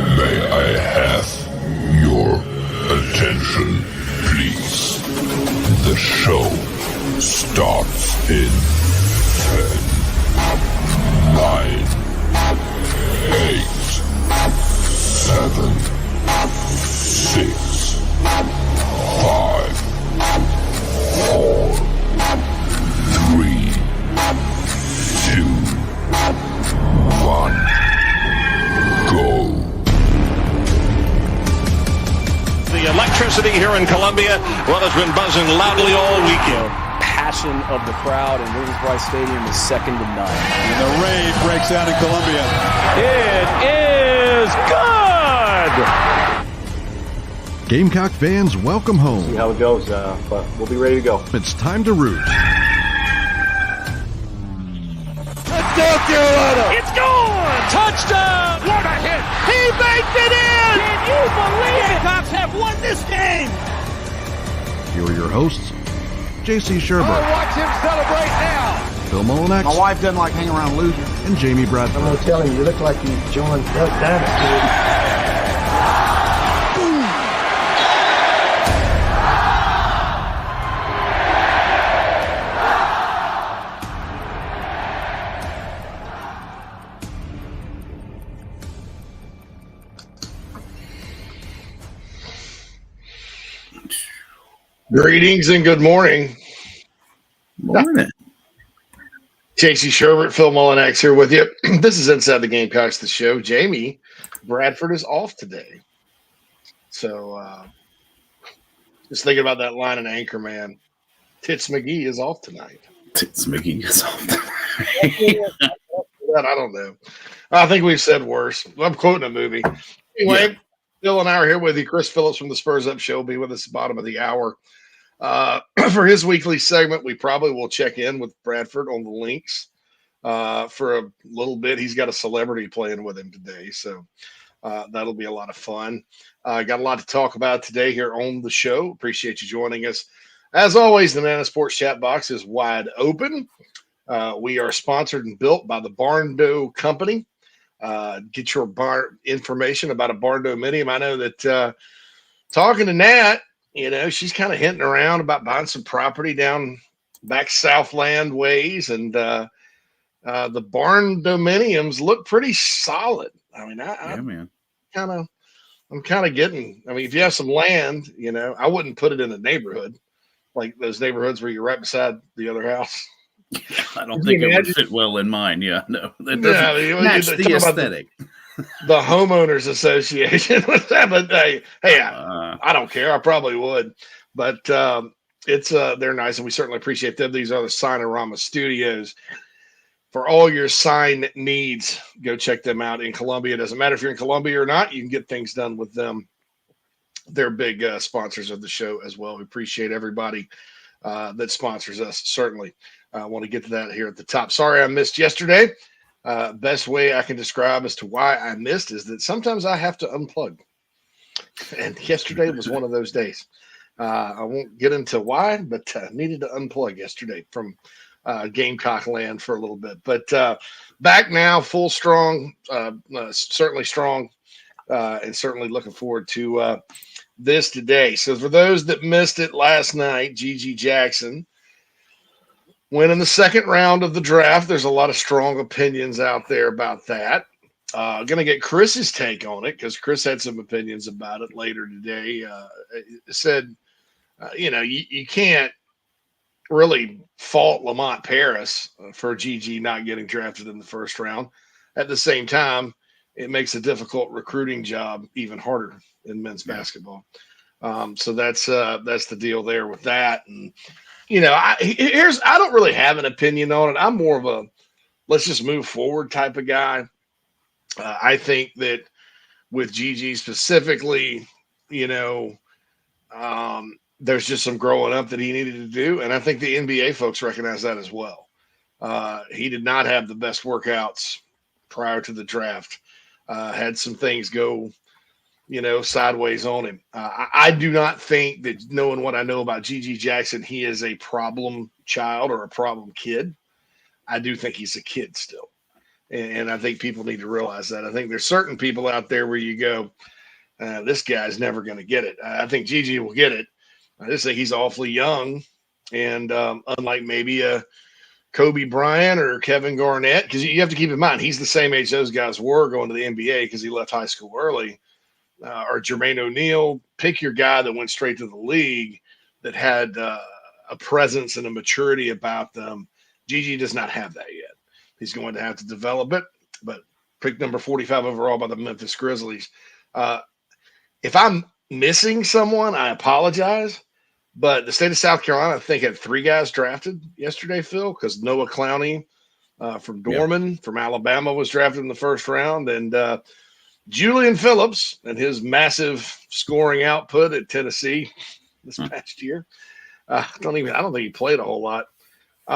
May I have your attention, please? The show starts in 10, 9, 8, 7, 6, 5, 4, 3, 2, 1. Go. The electricity here in Columbia, well, has been buzzing loudly all weekend. Passion of the crowd in Williams-Brice Stadium is second to none. And the rave breaks out in Columbia. It is good! Gamecock fans, welcome home. See how it goes, but we'll be ready to go. It's time to root. Let's go, Carolina! It's gone! Touchdown! What a hit! He baked it in! Can you believe it? Gamecocks have won this game! Here are your hosts, J.C. Sherbert. Watch him celebrate now! Phil Molinex. My wife doesn't like hanging around losers. And Jamie Bradford. I'm going to tell him, you look like you joined Duck Dynasty. Greetings and good morning. Morning. J.C. Sherbert, Phil Molinex here with you. This is Inside the Gamecocks, the show. Jamie Bradford is off today. So just thinking about that line in Anchorman. Tits McGee is off tonight. Tits McGee is off tonight. I don't know. I think we've said worse. I'm quoting a movie. Anyway, Phil and I are here with you. Chris Phillips from the Spurs Up Show will be with us at the bottom of the hour. For his weekly segment, we probably will check in with Bradford on the links for a little bit. He's got a celebrity playing with him today, so that'll be a lot of fun. Got a lot to talk about today here on the show. Appreciate you joining us. As always, the Nana Sports chat box is wide open. We are sponsored and built by the Barn Dough Company. Get your information about a Barn Dough Medium. I know that talking to Nat, she's kind of hinting around about buying some property down back Southland ways, and the barn dominiums look pretty solid. I mean, I'm kind of getting. I mean, if you have some land, I wouldn't put it in a neighborhood like those neighborhoods where you're right beside the other house. I don't think it would fit well in mine. Yeah, no, that doesn't match the aesthetic. The homeowners association with that, but hey, I don't care. I probably would, but it's they're nice, and we certainly appreciate them. These are the Signorama Studios. For all your sign needs, go check them out in Columbia. It doesn't matter if you're in Columbia or not, you can get things done with them. They're big sponsors of the show as well. We appreciate everybody that sponsors us. Certainly, I want to get to that here at the top. Sorry I missed yesterday. Best way I can describe as to why I missed is that sometimes I have to unplug. And yesterday was one of those days. I won't get into why, but needed to unplug yesterday from Gamecock land for a little bit. But back now, full strong, certainly strong, and certainly looking forward to this today. So for those that missed it last night, G.G. Jackson went in the second round of the draft. There's a lot of strong opinions out there about that. Going to get Chris's take on it because Chris had some opinions about it later today. Said, you can't really fault Lamont Paris for GG not getting drafted in the first round. At the same time, it makes a difficult recruiting job even harder in men's basketball. So that's the deal there with that. And I don't really have an opinion on it. I'm more of a let's just move forward type of guy. I think that with GG specifically, there's just some growing up that he needed to do. And I think the NBA folks recognize that as well. He did not have the best workouts prior to the draft. Had some things go, sideways on him. I do not think that, knowing what I know about G.G. Jackson, he is a problem child or a problem kid. I do think he's a kid still. And I think people need to realize that. I think there's certain people out there where you go, this guy's never going to get it. I think Gigi will get it. I just think he's awfully young. And unlike maybe a Kobe Bryant or Kevin Garnett, because you have to keep in mind, he's the same age those guys were going to the NBA because he left high school early. Or Jermaine O'Neal, pick your guy that went straight to the league that had a presence and a maturity about them. Gigi does not have that yet. He's going to have to develop it, but pick number 45 overall by the Memphis Grizzlies. If I'm missing someone, I apologize. But the state of South Carolina, I think, had 3 guys drafted yesterday, Phil, because Noah Clowney from Dorman from Alabama was drafted in the first round. And Julian Phillips and his massive scoring output at Tennessee this past year. I don't think he played a whole lot. He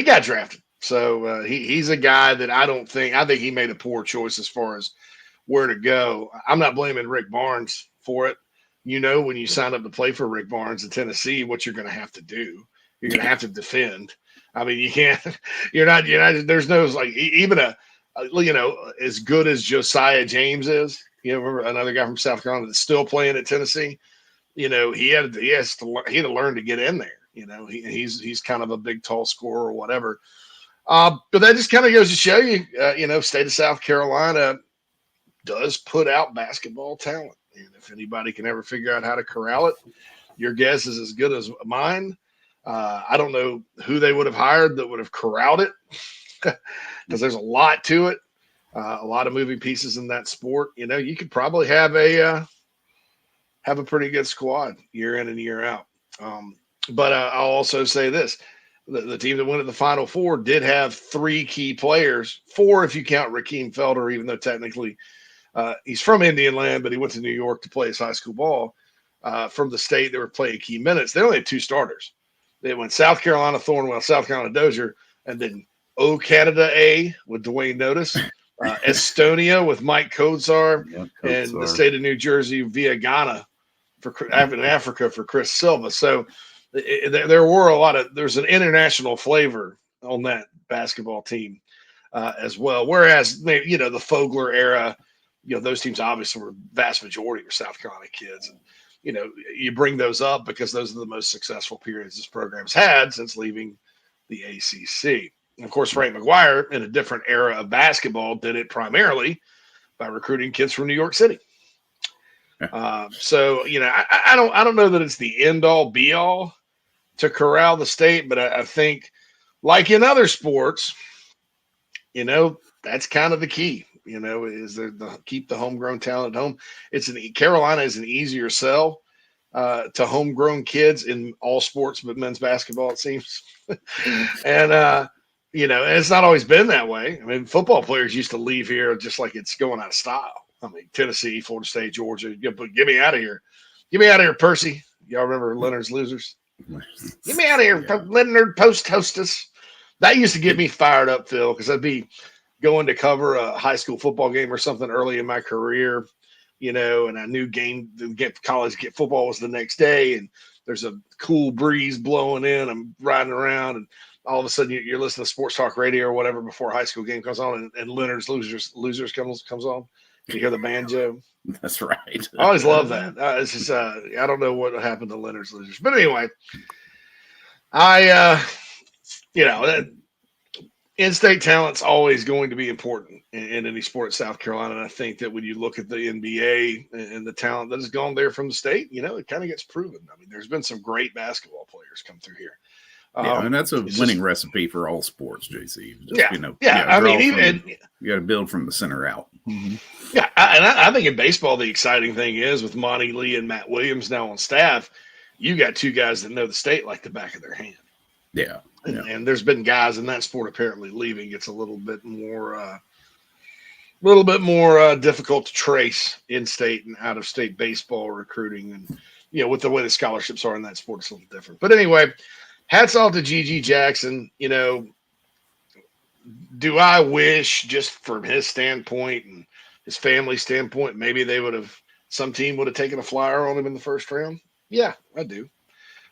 got drafted. So he's a guy that I think he made a poor choice as far as where to go. I'm not blaming Rick Barnes for it. When you sign up to play for Rick Barnes in Tennessee, what you're going to have to do. You're going to have to defend. I mean, you can't, you're not, there's no, like, even as good as Josiah James is, remember another guy from South Carolina that's still playing at Tennessee, he had to learn to get in there. He's kind of a big, tall scorer or whatever. But that just kind of goes to show you, state of South Carolina does put out basketball talent. And if anybody can ever figure out how to corral it, your guess is as good as mine. I don't know who they would have hired that would have corralled it because there's a lot to it, a lot of moving pieces in that sport. You could probably have a pretty good squad year in and year out. But I'll also say this. The team that went at the Final Four did have 3 key players, 4 if you count Rakeem Felder, even though technically he's from Indian Land, but he went to New York to play his high school ball from the state that were playing key minutes. They only had 2 starters. They went South Carolina Thornwell, South Carolina Dozier, and then Canada A with Dwayne Notice, Estonia with Mike Kodzar, and the state of New Jersey via Ghana for Africa for Chris Silva. So there were there's an international flavor on that basketball team as well. Whereas maybe, the Fogler era, those teams obviously were vast majority were South Carolina kids. And, you bring those up because those are the most successful periods this program's had since leaving the ACC. And of course, Frank McGuire, in a different era of basketball, did it primarily by recruiting kids from New York City. So, I don't know that it's the end all be all to corral the state, but I think, like in other sports, that's kind of the key. Is the keep the homegrown talent at home. Carolina is an easier sell to homegrown kids in all sports, but men's basketball, it seems. And and it's not always been that way. I mean, football players used to leave here just like it's going out of style. I mean, Tennessee, Florida State, Georgia. Get me out of here. Get me out of here, Percy. Y'all remember Leonard's Losers? Get me out of here, Leonard Post Hostess. That used to get me fired up, Phil, because I'd be going to cover a high school football game or something early in my career, and I knew college football was the next day, and there's a cool breeze blowing in. I'm riding around, and all of a sudden you're listening to sports talk radio or whatever before a high school game comes on, and Leonard's Losers comes on. You hear the banjo. That's right. I always love that. It's just I don't know what happened to Leonard's Losers, but anyway, in-state talent's always going to be important in any sport in South Carolina. And I think that when you look at the NBA and the talent that has gone there from the state, it kind of gets proven. I mean, there's been some great basketball players come through here. And that's a winning recipe for all sports, JC. You got to build from the center out. Mm-hmm. Yeah, I think in baseball, the exciting thing is with Monty Lee and Matt Williams now on staff, you got 2 guys that know the state like the back of their hand. Yeah. And there's been guys in that sport apparently leaving. It's a little bit more difficult to trace in-state and out-of-state baseball recruiting. And, with the way the scholarships are in that sport, it's a little different. But anyway, hats off to Gigi Jackson. Do I wish, just from his standpoint and his family standpoint, maybe some team would have taken a flyer on him in the first round? Yeah, I do.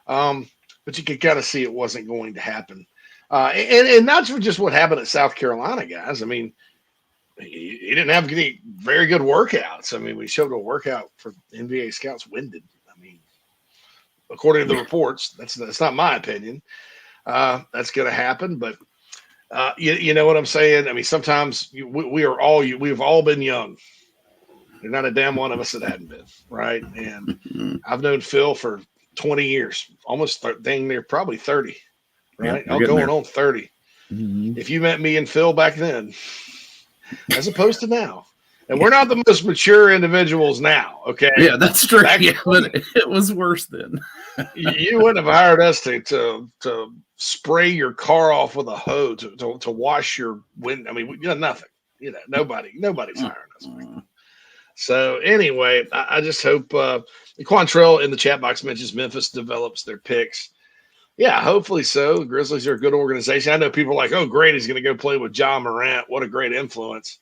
But you could kind of see it wasn't going to happen. And not just what happened at South Carolina, guys. I mean, he didn't have any very good workouts. I mean, we showed a workout for NBA scouts winded. I mean, according to the reports, that's not my opinion. That's going to happen, but you know what I'm saying? I mean, sometimes we've all been young. There's not a damn one of us that hadn't been, right? And I've known Phil for 20 years, almost dang near probably 30, right? Yeah, going on 30. Mm-hmm. If you met me and Phil back then, as opposed to now, and we're not the most mature individuals now, okay? Yeah, that's true. Back but it was worse then. You wouldn't have hired us to spray your car off with a hose to wash your wind. I mean, nothing. Nobody's hiring us. So anyway, I just hope Quantrell in the chat box mentions Memphis develops their picks. Yeah, hopefully so. The Grizzlies are a good organization. I know people are like, oh, great, he's going to go play with John Morant. What a great influence.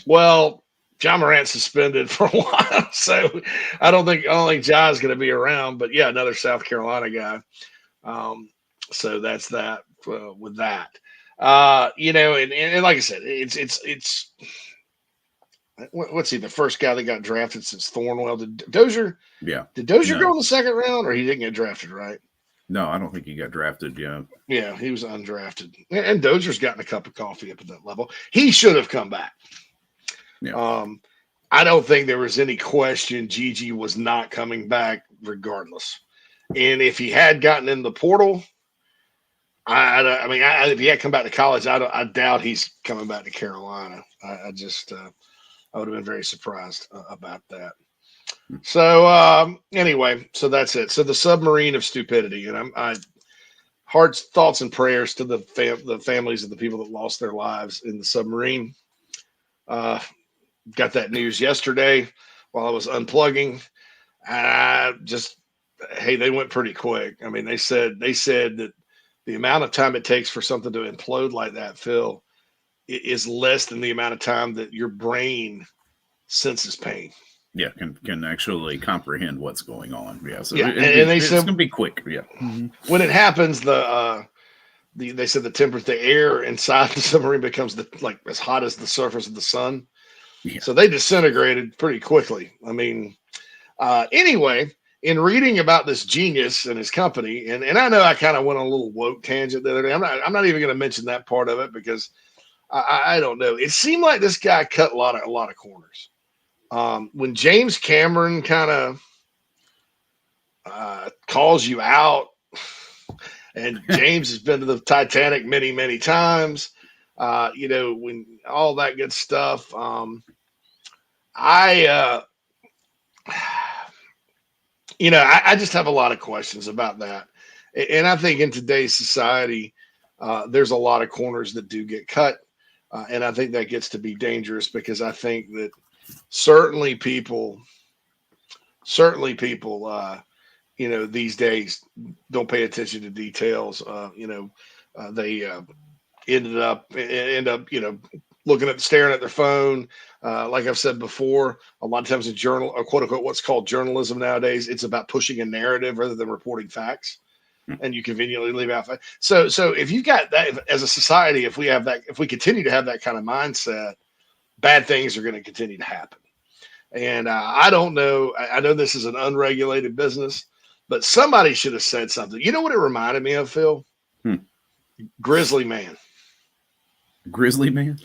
Well, John Morant's suspended for a while, so I don't think John's going to be around. But yeah, another South Carolina guy. So that's that with that. And like I said, it's what's he, the first guy that got drafted since Thornwell? Did Dozier? Yeah. Did Dozier go in the second round, or he didn't get drafted, right? No, I don't think he got drafted. Yeah. Yeah, he was undrafted. And Dozier's gotten a cup of coffee up at that level. He should have come back. Yeah. I don't think there was any question Gigi was not coming back regardless. And if he had gotten in the portal, if he had come back to college, I doubt he's coming back to Carolina. I would have been very surprised about that. So anyway, so that's it. So the submarine of stupidity, and I heart thoughts and prayers to the families of the people that lost their lives in the submarine. Got that news yesterday while I was unplugging. They went pretty quick. I mean, they said that the amount of time it takes for something to implode like that, Phil, is less than the amount of time that your brain senses pain. Yeah, can actually comprehend what's going on. Yeah, so it's going to be quick. Yeah. Mm-hmm. When it happens, they said the air inside the submarine becomes as hot as the surface of the sun. Yeah. So they disintegrated pretty quickly. I mean, anyway, in reading about this genius and his company, and I know I kind of went on a little woke tangent the other day. I'm not even going to mention that part of it because I don't know. It seemed like this guy cut a lot of corners. When James Cameron kind of calls you out, and James has been to the Titanic many, many times, when all that good stuff, I just have a lot of questions about that. And I think in today's society, there's a lot of corners that do get cut. And I think that gets to be dangerous because I think that certainly people, these days don't pay attention to details. They end up, staring at their phone. Like I've said before, a lot of times in journal or quote unquote, what's called journalism nowadays, it's about pushing a narrative rather than reporting facts. And you conveniently leave out. So if you've got that as a society, if we continue to have that kind of mindset, bad things are going to continue to happen. And I don't know. I know this is an unregulated business, but somebody should have said something. You know what it reminded me of, Phil? Grizzly Man. Grizzly Man?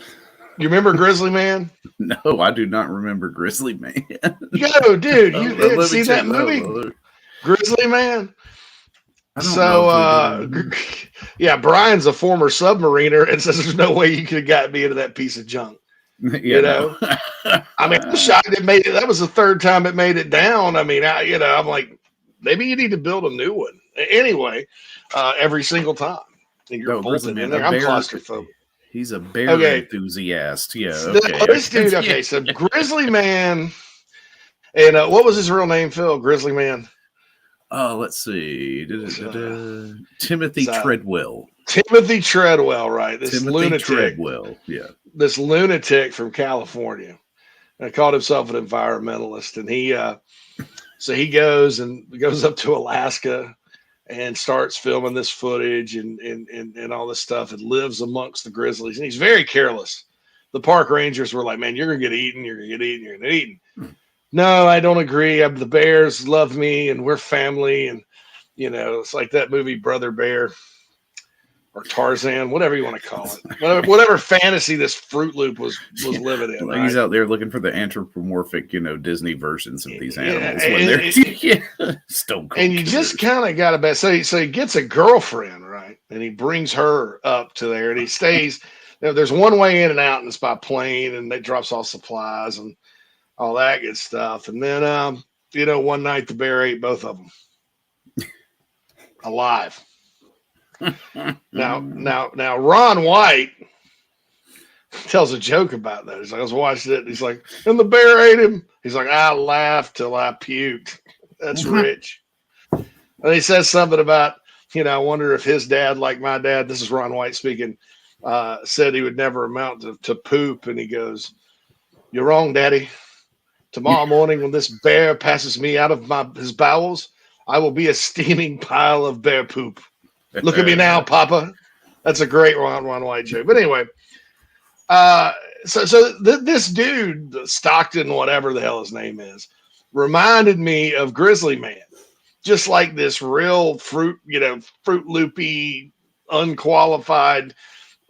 You remember Grizzly Man? No, I do not remember Grizzly Man. Yo, dude, you didn't see that movie? Grizzly Man? So, Brian's a former submariner and says there's no way you could have gotten me into that piece of junk. You know? I mean, I'm shocked it made it. That was the third time it made it down. I mean, I'm like, maybe you need to build a new one. Anyway, every single time. And you're bolted in there. I'm claustrophobic. He's a bear enthusiast. Yeah. Okay. This dude, okay, so Grizzly Man. And what was his real name, Phil? Grizzly Man. Let's see. Timothy Treadwell. Timothy Treadwell, right? This lunatic. Treadwell, yeah. This lunatic from California. Called himself an environmentalist. And he goes up to Alaska and starts filming this footage and all this stuff and lives amongst the grizzlies. And he's very careless. The park rangers were like, man, you're going to get eaten. You're going to get eaten. You're going to get eaten. No, I don't agree. The bears love me and we're family. And, it's like that movie Brother Bear or Tarzan, whatever you want to call it. Whatever fantasy this Fruit Loop was living in. He's out there looking for the anthropomorphic, Disney versions of these animals. Stone Cold and you just kind of got to bet. So he gets a girlfriend, right? And he brings her up to there and he stays. There's one way in and out, and it's by plane, and they drops off supplies and all that good stuff. And then, one night the bear ate both of them alive. Now, Ron White tells a joke about that. He's like, I was watching it. And he's like, and the bear ate him. He's like, I laughed till I puked. That's rich. And he says something about, I wonder if his dad, like my dad, this is Ron White speaking, said he would never amount to poop. And he goes, you're wrong, Daddy. Tomorrow morning when this bear passes me out of his bowels, I will be a steaming pile of bear poop. Look at me now, Papa. That's a great Ron White joke. But anyway, this dude, Stockton, whatever the hell his name is, reminded me of Grizzly Man. Just like this real Fruit Loopy, unqualified,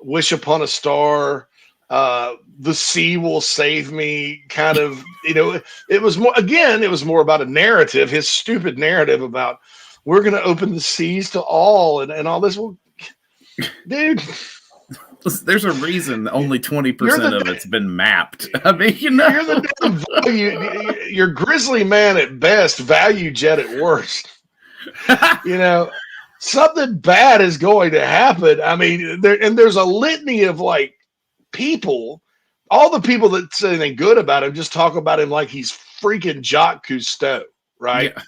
wish upon a star, the sea will save me kind of, it was more about a narrative, his stupid narrative about we're going to open the seas to all and all this. Well, dude, there's a reason only 20% of it's been mapped. I mean, you're the damn you're Grizzly Man at best, value jet at worst. Something bad is going to happen. I mean, there's a litany of like people. All the people that say anything good about him just talk about him like he's freaking Jacques Cousteau, right? Yeah.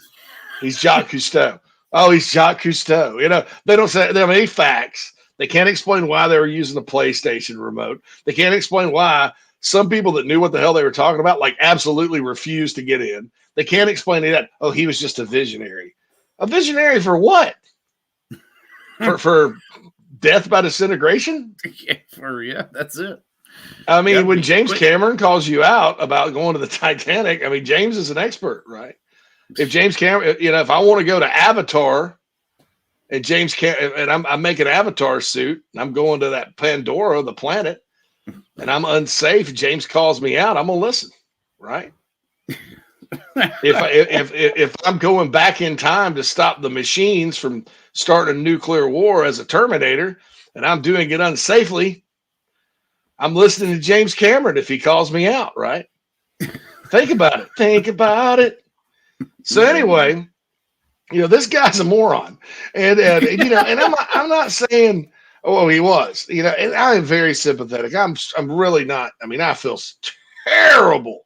He's Jacques Cousteau. Oh, he's Jacques Cousteau. They don't say they have any facts. They can't explain why they were using a PlayStation remote. They can't explain why some people that knew what the hell they were talking about, like, absolutely refused to get in. They can't explain that. Oh, he was just a visionary. A visionary for what? for death by disintegration? Yeah, that's it. I mean, when James Cameron calls you out about going to the Titanic, I mean, James is an expert, right? If James Cameron, if I want to go to Avatar and James Cameron, and I'm making an Avatar suit and I'm going to that Pandora, the planet, and I'm unsafe, James calls me out, I'm going to listen, right? If I'm going back in time to stop the machines from starting a nuclear war as a Terminator and I'm doing it unsafely, I'm listening to James Cameron if he calls me out, right? Think about it. So anyway, this guy's a moron, and I'm not saying, oh, he was, and I am very sympathetic. I'm really not. I mean, I feel terrible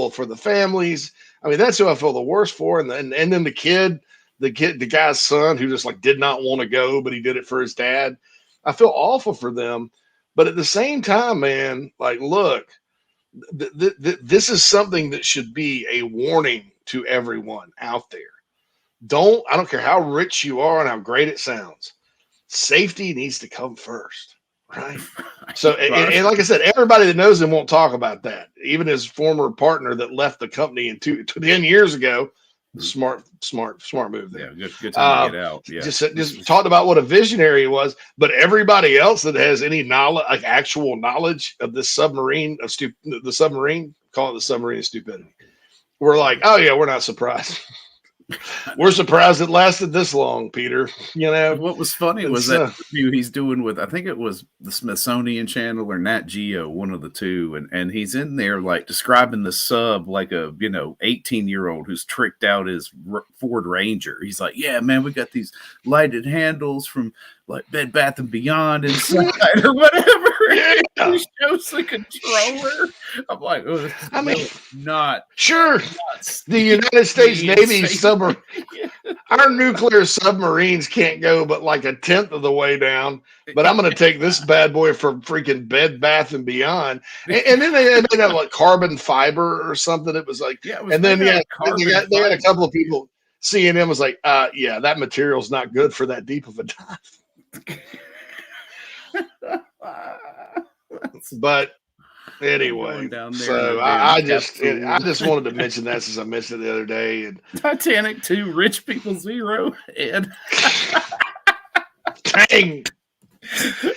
for the families. I mean, that's who I feel the worst for, and then the guy's son who just like did not want to go, but he did it for his dad. I feel awful for them, but at the same time, man, like, look. This is something that should be a warning to everyone out there. I don't care how rich you are and how great it sounds. Safety needs to come first, right? So, and like I said, everybody that knows him won't talk about that. Even his former partner that left the company 10 years ago. Smart move there. Yeah, good time to get out. Yeah, just talked about what a visionary he was, but everybody else that has any knowledge, like actual knowledge of this submarine the submarine, call it the submarine of stupidity. We're like, oh yeah, we're not surprised. We're surprised it lasted this long, Peter. What was funny was that interview he's doing with, I think it was the Smithsonian Channel or Nat Geo, one of the two, and he's in there like describing the sub like a 18-year-old who's tricked out his Ford Ranger. He's like, yeah, man, we got these lighted handles from like Bed Bath and Beyond inside or whatever. Yeah. He shows the controller. I'm like, oh, I mean, not sure. The United States Navy submarine, our nuclear submarines can't go but like a tenth of the way down. But I'm going to take this bad boy from freaking Bed Bath and Beyond, and then they had like carbon fiber or something. It was like, they had a couple of people CNN was like, yeah, that material's not good for that deep of a dive. But anyway, so I just wanted to mention that since I mentioned it the other day. And Titanic 2, Rich People 0, and dang.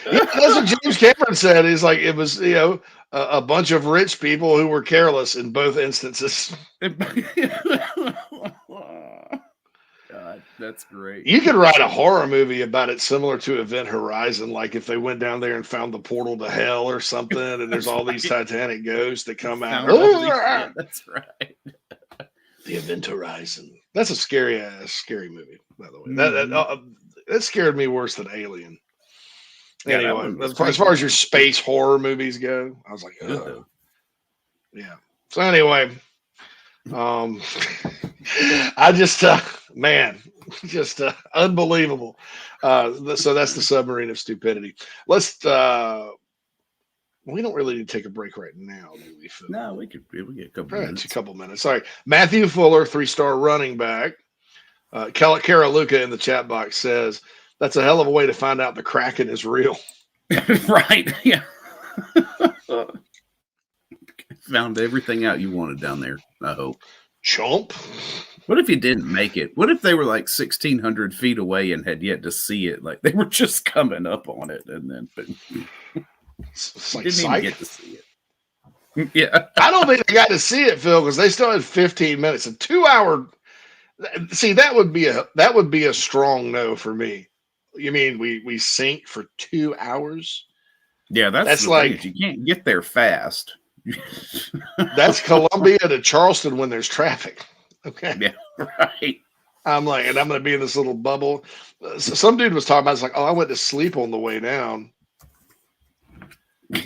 Yeah, that's what James Cameron said. He's like, it was, a bunch of rich people who were careless in both instances. God, that's great. You could write a horror movie about it similar to Event Horizon, like if they went down there and found the portal to hell or something, and there's all these Titanic ghosts that come out. Yeah, that's right. The Event Horizon. That's a scary movie, by the way. That scared me worse than Alien. Yeah, anyway, as far as your space horror movies go, I was like, oh. Yeah. So anyway, I just, just unbelievable. So that's the submarine of stupidity. Let's, we don't really need to take a break right now, do we, Phil? No, we get a couple minutes. A couple minutes. Sorry. Matthew Fuller, 3-star running back. Kara Luca in the chat box says, that's a hell of a way to find out the Kraken is real. Right. Yeah. Found everything out you wanted down there, I hope. Chomp. What if you didn't make it? What if they were like 1,600 feet away and had yet to see it? Like they were just coming up on it and then didn't even get to see it. Yeah. I don't think they got to see it, Phil, because they still had 15 minutes. A 2-hour. See, that would be a strong no for me. You mean we sink for 2 hours? Yeah, that's like you can't get there fast. That's Columbia to Charleston when there's traffic. Okay. Yeah, right. I'm like, and I'm going to be in this little bubble. So some dude was talking about, it's like, I went to sleep on the way down. I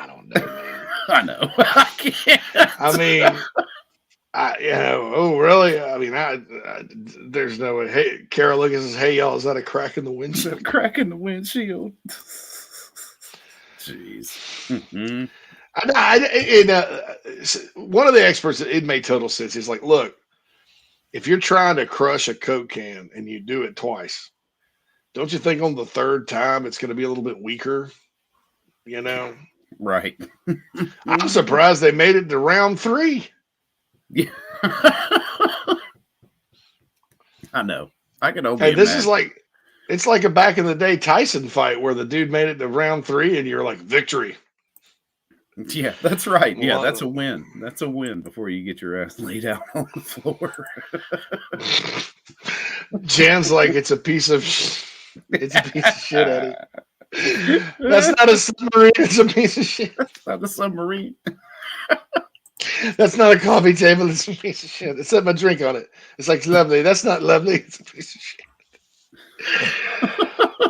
don't know, man. I know. I can't. I mean, oh, really? I mean, there's no way. Hey, Carol Lucas says, hey, y'all, is that a crack in the windshield? A crack in the windshield. Jeez. Mm-hmm. One of the experts, it made total sense. He's like, look, if you're trying to crush a Coke can and you do it twice, don't you think on the third time it's going to be a little bit weaker? You know? Right. I'm surprised they made it to round 3. Yeah. I know. I can only Hey, this imagine. is like, it's like a back in the day Tyson fight where the dude made it to round 3 and you're like, victory. Yeah, that's right. Yeah, that's a win. That's a win before you get your ass laid out on the floor. Jan's like, it's a piece of shit, Eddie. That's not a submarine. It's a piece of shit. That's not a submarine. That's not a coffee table. It's a piece of shit. It said my drink on it. It's like lovely. That's not lovely. It's a piece of shit.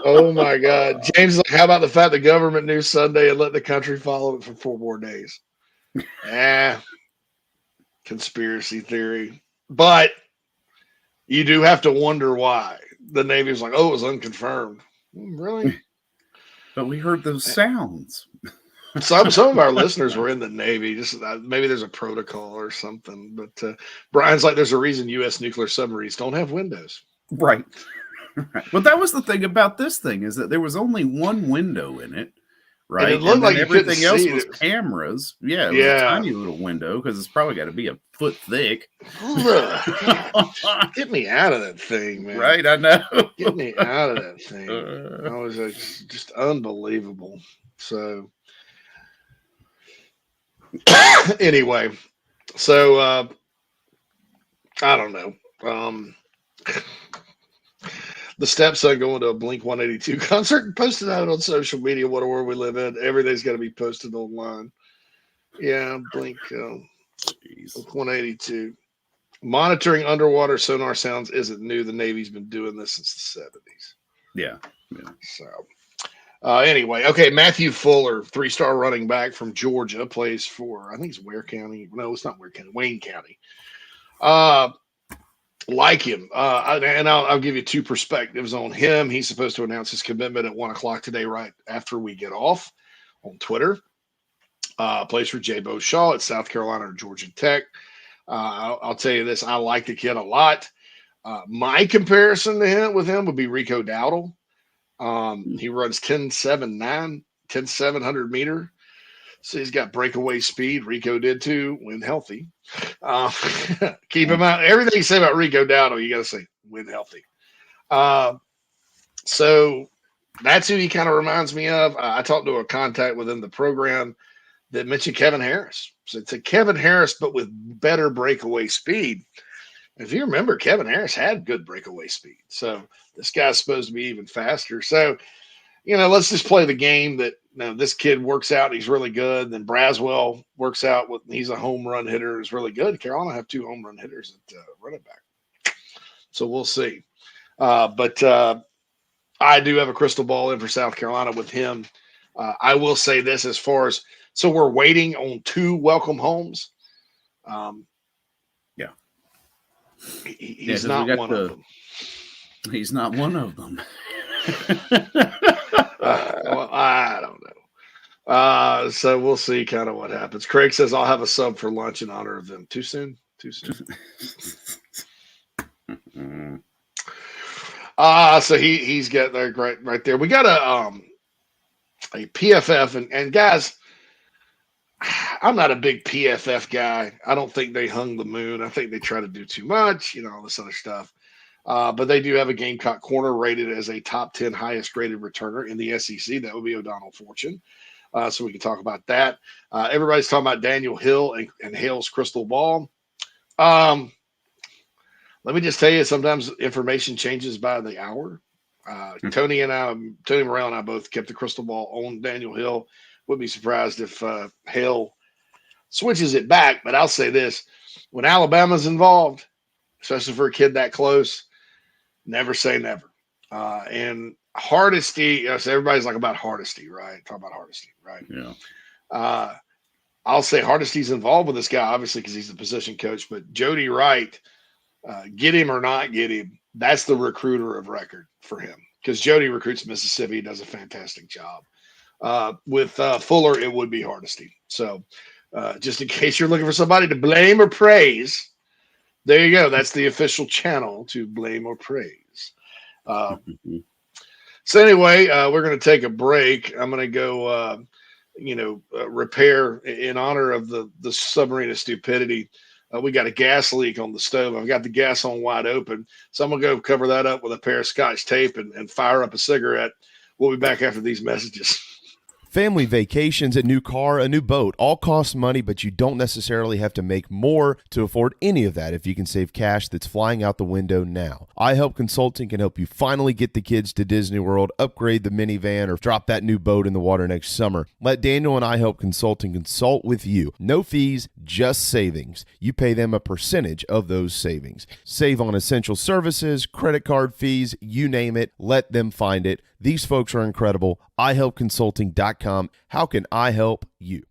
Oh my God. James is like, how about the fact the government knew Sunday and let the country follow it for 4 more days? Conspiracy theory. But you do have to wonder why. The Navy was like, oh, it was unconfirmed. Really? But we heard those sounds. Some of our listeners were in the Navy. Just maybe there's a protocol or something. But Brian's like, there's a reason U.S. nuclear submarines don't have windows. Right. Right. Well, that was the thing about this thing is that there was only one window in it, right? And it looked like everything else was cameras. Yeah, it was a tiny little window because it's probably got to be a foot thick. Get me out of that thing, man. Right, I know. Get me out of that thing. I was like, just unbelievable. So anyway, so I don't know. The stepson going to a Blink 182 concert and posted out on social media. What a world we live in. Everything's got to be posted online. Yeah, Blink 182. Monitoring underwater sonar sounds isn't new. The Navy's been doing this since the 70s. Yeah. So, anyway, okay. Matthew Fuller, 3-star running back from Georgia, plays for, I think it's Ware County. No, it's not Ware County, Wayne County. Like him, and I'll give you 2 perspectives on him. He's supposed to announce his commitment at 1:00 today, right after we get off on Twitter. Plays for J. Bo Shaw at South Carolina or Georgia Tech. I'll tell you this. I like the kid a lot. My comparison to him would be Rico Dowdle. He runs 10.79, 10.700 meter. So he's got breakaway speed. Rico did too when healthy. Keep him out. Everything you say about Rico Dowdle, you got to say when healthy. So that's who he kind of reminds me of. I talked to a contact within the program that mentioned Kevin Harris. So it's a Kevin Harris, but with better breakaway speed. If you remember, Kevin Harris had good breakaway speed. So this guy's supposed to be even faster. So, let's just play the game that this kid works out. He's really good. Then Braswell works out. He's a home run hitter. Is really good. Carolina have 2 home run hitters at running back. So we'll see. But I do have a crystal ball in for South Carolina with him. I will say this as far as – so we're waiting on 2 welcome homes. Yeah. He's not one of them. He's not one of them. Well, I don't know. So we'll see kind of what happens. Craig says, I'll have a sub for lunch in honor of them. Too soon? Too soon. So he's got there right there. We got a PFF and guys, I'm not a big PFF guy. I don't think they hung the moon. I think they try to do too much, all this other stuff. But they do have a Gamecock corner rated as a top 10 highest rated returner in the SEC. That would be O'Donnell Fortune. So we can talk about that. Everybody's talking about Daniel Hill and Hale's crystal ball. Let me just tell you, sometimes information changes by the hour. Tony Morrell and I both kept the crystal ball on Daniel Hill. Would be surprised if Hale switches it back. But I'll say this. When Alabama's involved, especially for a kid that close, never say never. And Hardesty, so everybody's like about Hardesty, right? Talk about Hardesty, right? Yeah. I'll say Hardesty's involved with this guy, obviously, because he's the position coach. But Jody Wright, get him or not get him, that's the recruiter of record for him. Because Jody recruits Mississippi, does a fantastic job. With Fuller, it would be Hardesty. So just in case you're looking for somebody to blame or praise, there you go. That's the official channel to blame or praise. So anyway, we're going to take a break. I'm going to go, repair in honor of the submarine of stupidity. We got a gas leak on the stove. I've got the gas on wide open. So I'm going to go cover that up with a pair of Scotch tape and fire up a cigarette. We'll be back after these messages. Family vacations, a new car, a new boat, all cost money, but you don't necessarily have to make more to afford any of that if you can save cash that's flying out the window now. iHelp Consulting can help you finally get the kids to Disney World, upgrade the minivan, or drop that new boat in the water next summer. Let Daniel and iHelp Consulting consult with you. No fees, just savings. You pay them a percentage of those savings. Save on essential services, credit card fees, you name it. Let them find it. These folks are incredible. iHelpConsulting.com. How can I help you?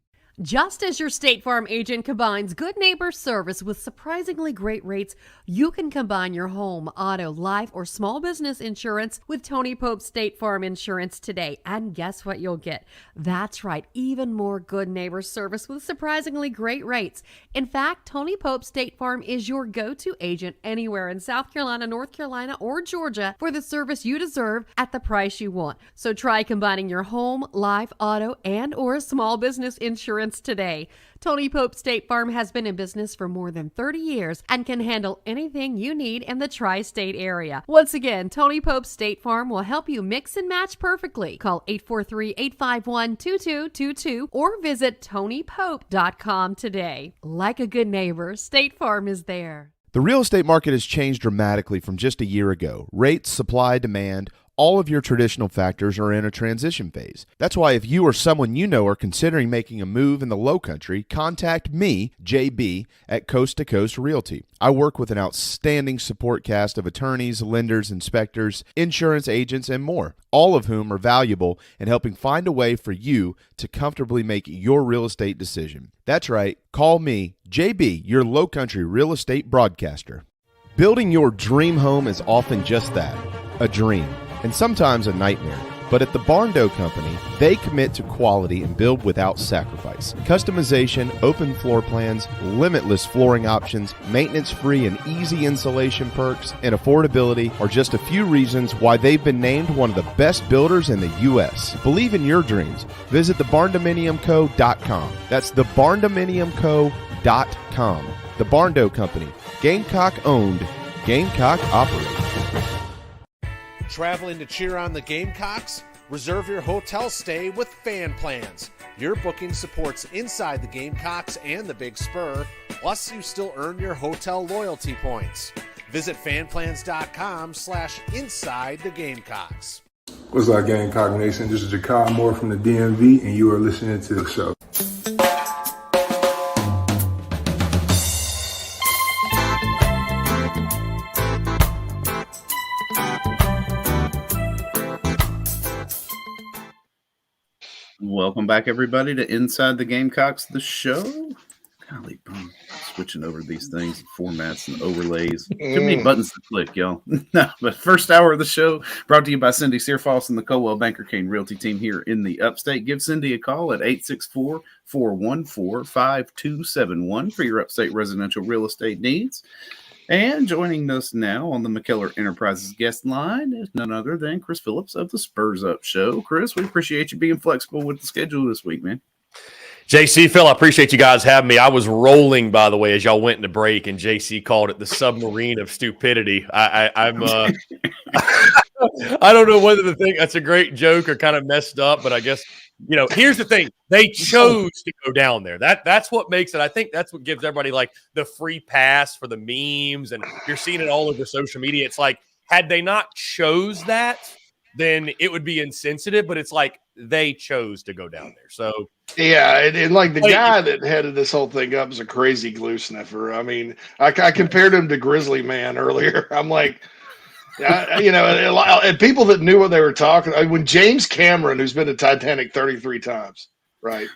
Just as your State Farm agent combines good neighbor service with surprisingly great rates, you can combine your home, auto, life, or small business insurance with Tony Pope State Farm Insurance today. And guess what you'll get? That's right, even more good neighbor service with surprisingly great rates. In fact, Tony Pope State Farm is your go-to agent anywhere in South Carolina, North Carolina, or Georgia for the service you deserve at the price you want. So try combining your home, life, auto, and or small business insurance today. Tony Pope State Farm has been in business for more than 30 years and can handle anything you need in the tri-state area. Once again, Tony Pope State Farm will help you mix and match perfectly. Call 843-851-2222 or visit TonyPope.com today. Like a good neighbor, State Farm is there. The real estate market has changed dramatically from just a year ago. Rates, supply, demand, all of your traditional factors are in a transition phase. That's why if you or someone you know are considering making a move in the Lowcountry, contact me, JB, at Coast to Coast Realty. I work with an outstanding support cast of attorneys, lenders, inspectors, insurance agents, and more, all of whom are valuable in helping find a way for you to comfortably make your real estate decision. That's right, call me, JB, your Lowcountry real estate broadcaster. Building your dream home is often just that, a dream. And sometimes a nightmare. But at the Barndo Company, they commit to quality and build without sacrifice. Customization, open floor plans, limitless flooring options, maintenance-free and easy installation perks, and affordability are just a few reasons why they've been named one of the best builders in the U.S. Believe in your dreams. Visit thebarndominiumco.com. That's thebarndominiumco.com. The Barndo Company. Gamecock owned. Gamecock operated. Traveling to cheer on the Gamecocks? Reserve your hotel stay with Fan Plans. Your booking supports Inside the Gamecocks and the Big Spur, plus you still earn your hotel loyalty points. Visit fanplans.com/inside the Gamecocks. What's up, Gamecock Nation? This is Jakar Moore from the DMV, and you are listening to the show. Welcome back, everybody, to Inside the Gamecocks, the show. Golly, I'm switching over these things, formats and overlays. Too many buttons to click, y'all. No, but first hour of the show brought to you by Cindy Searfoss and the Coldwell Banker Kane Realty team here in the Upstate. Give Cindy a call at 864-414-5271 for your Upstate residential real estate needs. And joining us now on the McKellar Enterprises guest line is none other than Chris Phillips of the Spurs Up Show. Chris, we appreciate you being flexible with the schedule this week, man. JC, Phil, I appreciate you guys having me. I was rolling, by the way, as y'all went into break, and JC called it the submarine of stupidity. I'm I don't know whether to think that's a great joke or kind of messed up, but I guess, you know, here's the thing. They chose to go down there. That's what makes it. I think that's what gives everybody like the free pass for the memes, and you're seeing it all over social media. It's like, had they not chose that, then it would be insensitive, but it's like they chose to go down there. So yeah, and like the guy that headed this whole thing up is a crazy glue sniffer. I mean, I compared him to Grizzly Man earlier. I'm like, you know, and people that knew what they were talking. When James Cameron, who's been to Titanic 33 times, right?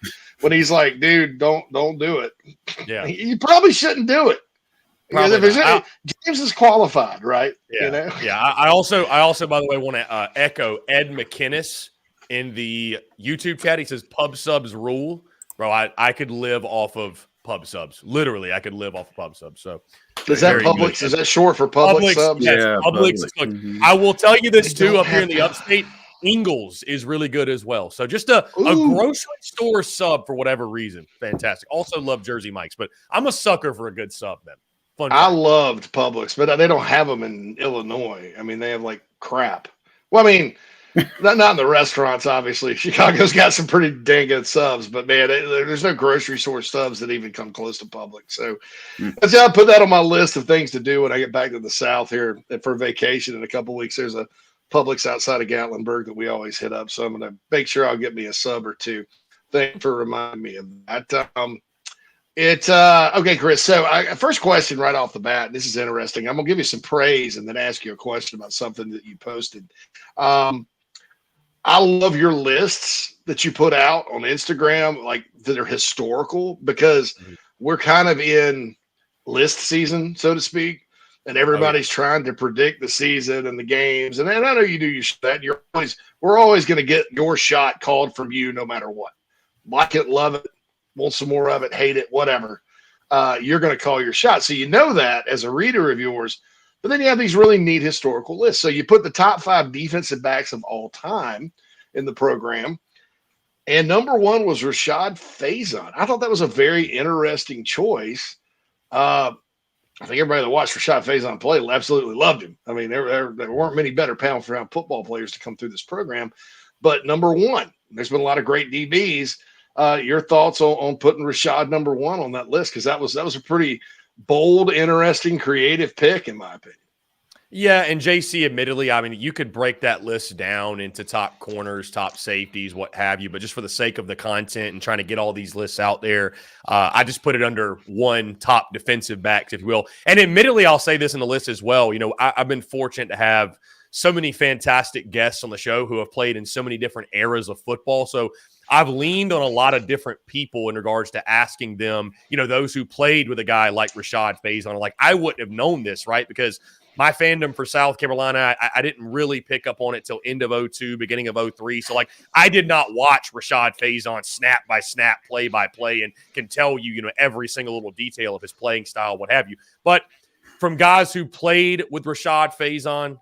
When he's like, dude, don't do it. Yeah, you probably shouldn't do it. James is qualified, right? Yeah, you know? Yeah. I also, by the way, want to echo Ed McInnes in the YouTube chat. He says pub subs rule, bro. I could live off of pub subs. Literally, I could live off of pub subs. So is that Publix? Is that short for Publix subs? Yes, Yeah, Publix. Look, I will tell you this too. Up here in the Upstate, Ingles is really good as well. So just a grocery store sub for whatever reason, fantastic. Also love Jersey Mike's, but I'm a sucker for a good sub, man. Fun I loved Publix, but they don't have them in Illinois. I mean, they have like crap. Well, I mean, not in the restaurants, obviously. Chicago's got some pretty dang good subs, but man, there's no grocery store subs that even come close to Publix. So I'll put that on my list of things to do when I get back to the South here for vacation in a couple of weeks. There's a Publix outside of Gatlinburg that we always hit up, so I'm going to make sure I'll get me a sub or two. Thank you for reminding me of that. Okay, Chris. So, first question right off the bat. This is interesting. I'm gonna give you some praise and then ask you a question about something that you posted. I love your lists that you put out on Instagram, like that are historical, because we're kind of in list season, so to speak, and everybody's trying to predict the season and the games. And I know you do that. We're always going to get your shot called from you, no matter what. Like it, love it. Want some more of it, hate it, whatever. You're going to call your shot. So you know that as a reader of yours, but then you have these really neat historical lists. So you put the top 5 defensive backs of all time in the program. And number 1 was Rashad Faison. I thought that was a very interesting choice. I think everybody that watched Rashad Faison play absolutely loved him. I mean, there weren't many better pound-for-pound football players to come through this program. But number 1, there's been a lot of great DBs. Your thoughts on putting Rashad number 1 on that list, because that was a pretty bold, interesting, creative pick, in my opinion. Yeah, and JC, admittedly, I mean, you could break that list down into top corners, top safeties, what have you, but just for the sake of the content and trying to get all these lists out there, I just put it under 1 top defensive backs, if you will. And admittedly, I'll say this in the list as well. You know, I've been fortunate to have so many fantastic guests on the show who have played in so many different eras of football. So I've leaned on a lot of different people in regards to asking them, those who played with a guy like Rashad Faison. Like, I wouldn't have known this, right? Because my fandom for South Carolina, I didn't really pick up on it till end of 02, beginning of 03. So, like, I did not watch Rashad Faison snap by snap, play by play, and can tell you, every single little detail of his playing style, what have you. But from guys who played with Rashad Faison,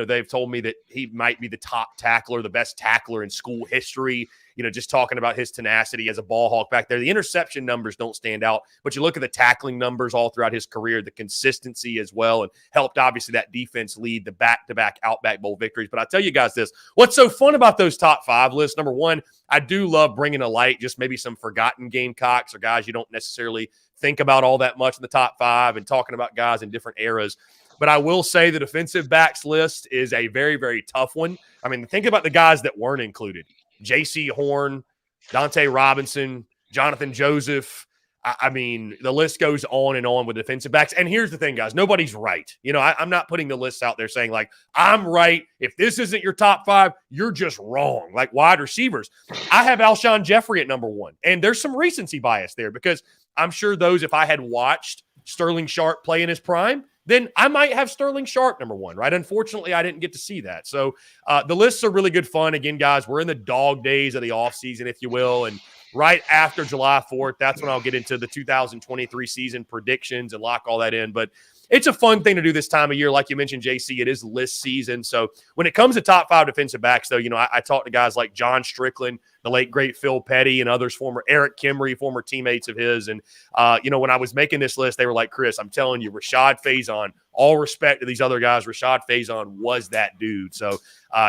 they've told me that he might be the top tackler, the best tackler in school history. Just talking about his tenacity as a ball hawk back there. The interception numbers don't stand out, but you look at the tackling numbers all throughout his career, the consistency as well, and helped obviously that defense lead the back-to-back Outback Bowl victories. But I'll tell you guys this, what's so fun about those top 5 lists, number one, I do love bringing to light just maybe some forgotten Gamecocks or guys you don't necessarily think about all that much in the top 5 and talking about guys in different eras. But I will say the defensive backs list is a very, very tough one. I mean, think about the guys that weren't included. J.C. Horn, Dante Robinson, Jonathan Joseph. I mean, the list goes on and on with defensive backs. And here's the thing, guys. Nobody's right. I'm not putting the lists out there saying, like, I'm right. If this isn't your top 5, you're just wrong. Like wide receivers. I have Alshon Jeffrey at number 1. And there's some recency bias there because I'm sure if I had watched Sterling Sharp play in his prime, then I might have Sterling Sharp number 1, right? Unfortunately, I didn't get to see that. So the lists are really good fun. Again, guys, we're in the dog days of the offseason, if you will. And right after July 4th, that's when I'll get into the 2023 season predictions and lock all that in. But it's a fun thing to do this time of year. Like you mentioned, JC, it is list season. So when it comes to top 5 defensive backs, though, I talk to guys like John Strickland, the late, great Phil Petty, and others, former Eric Kimry, former teammates of his. And, when I was making this list, they were like, Chris, I'm telling you, Rashad Faison, all respect to these other guys, Rashad Faison was that dude. So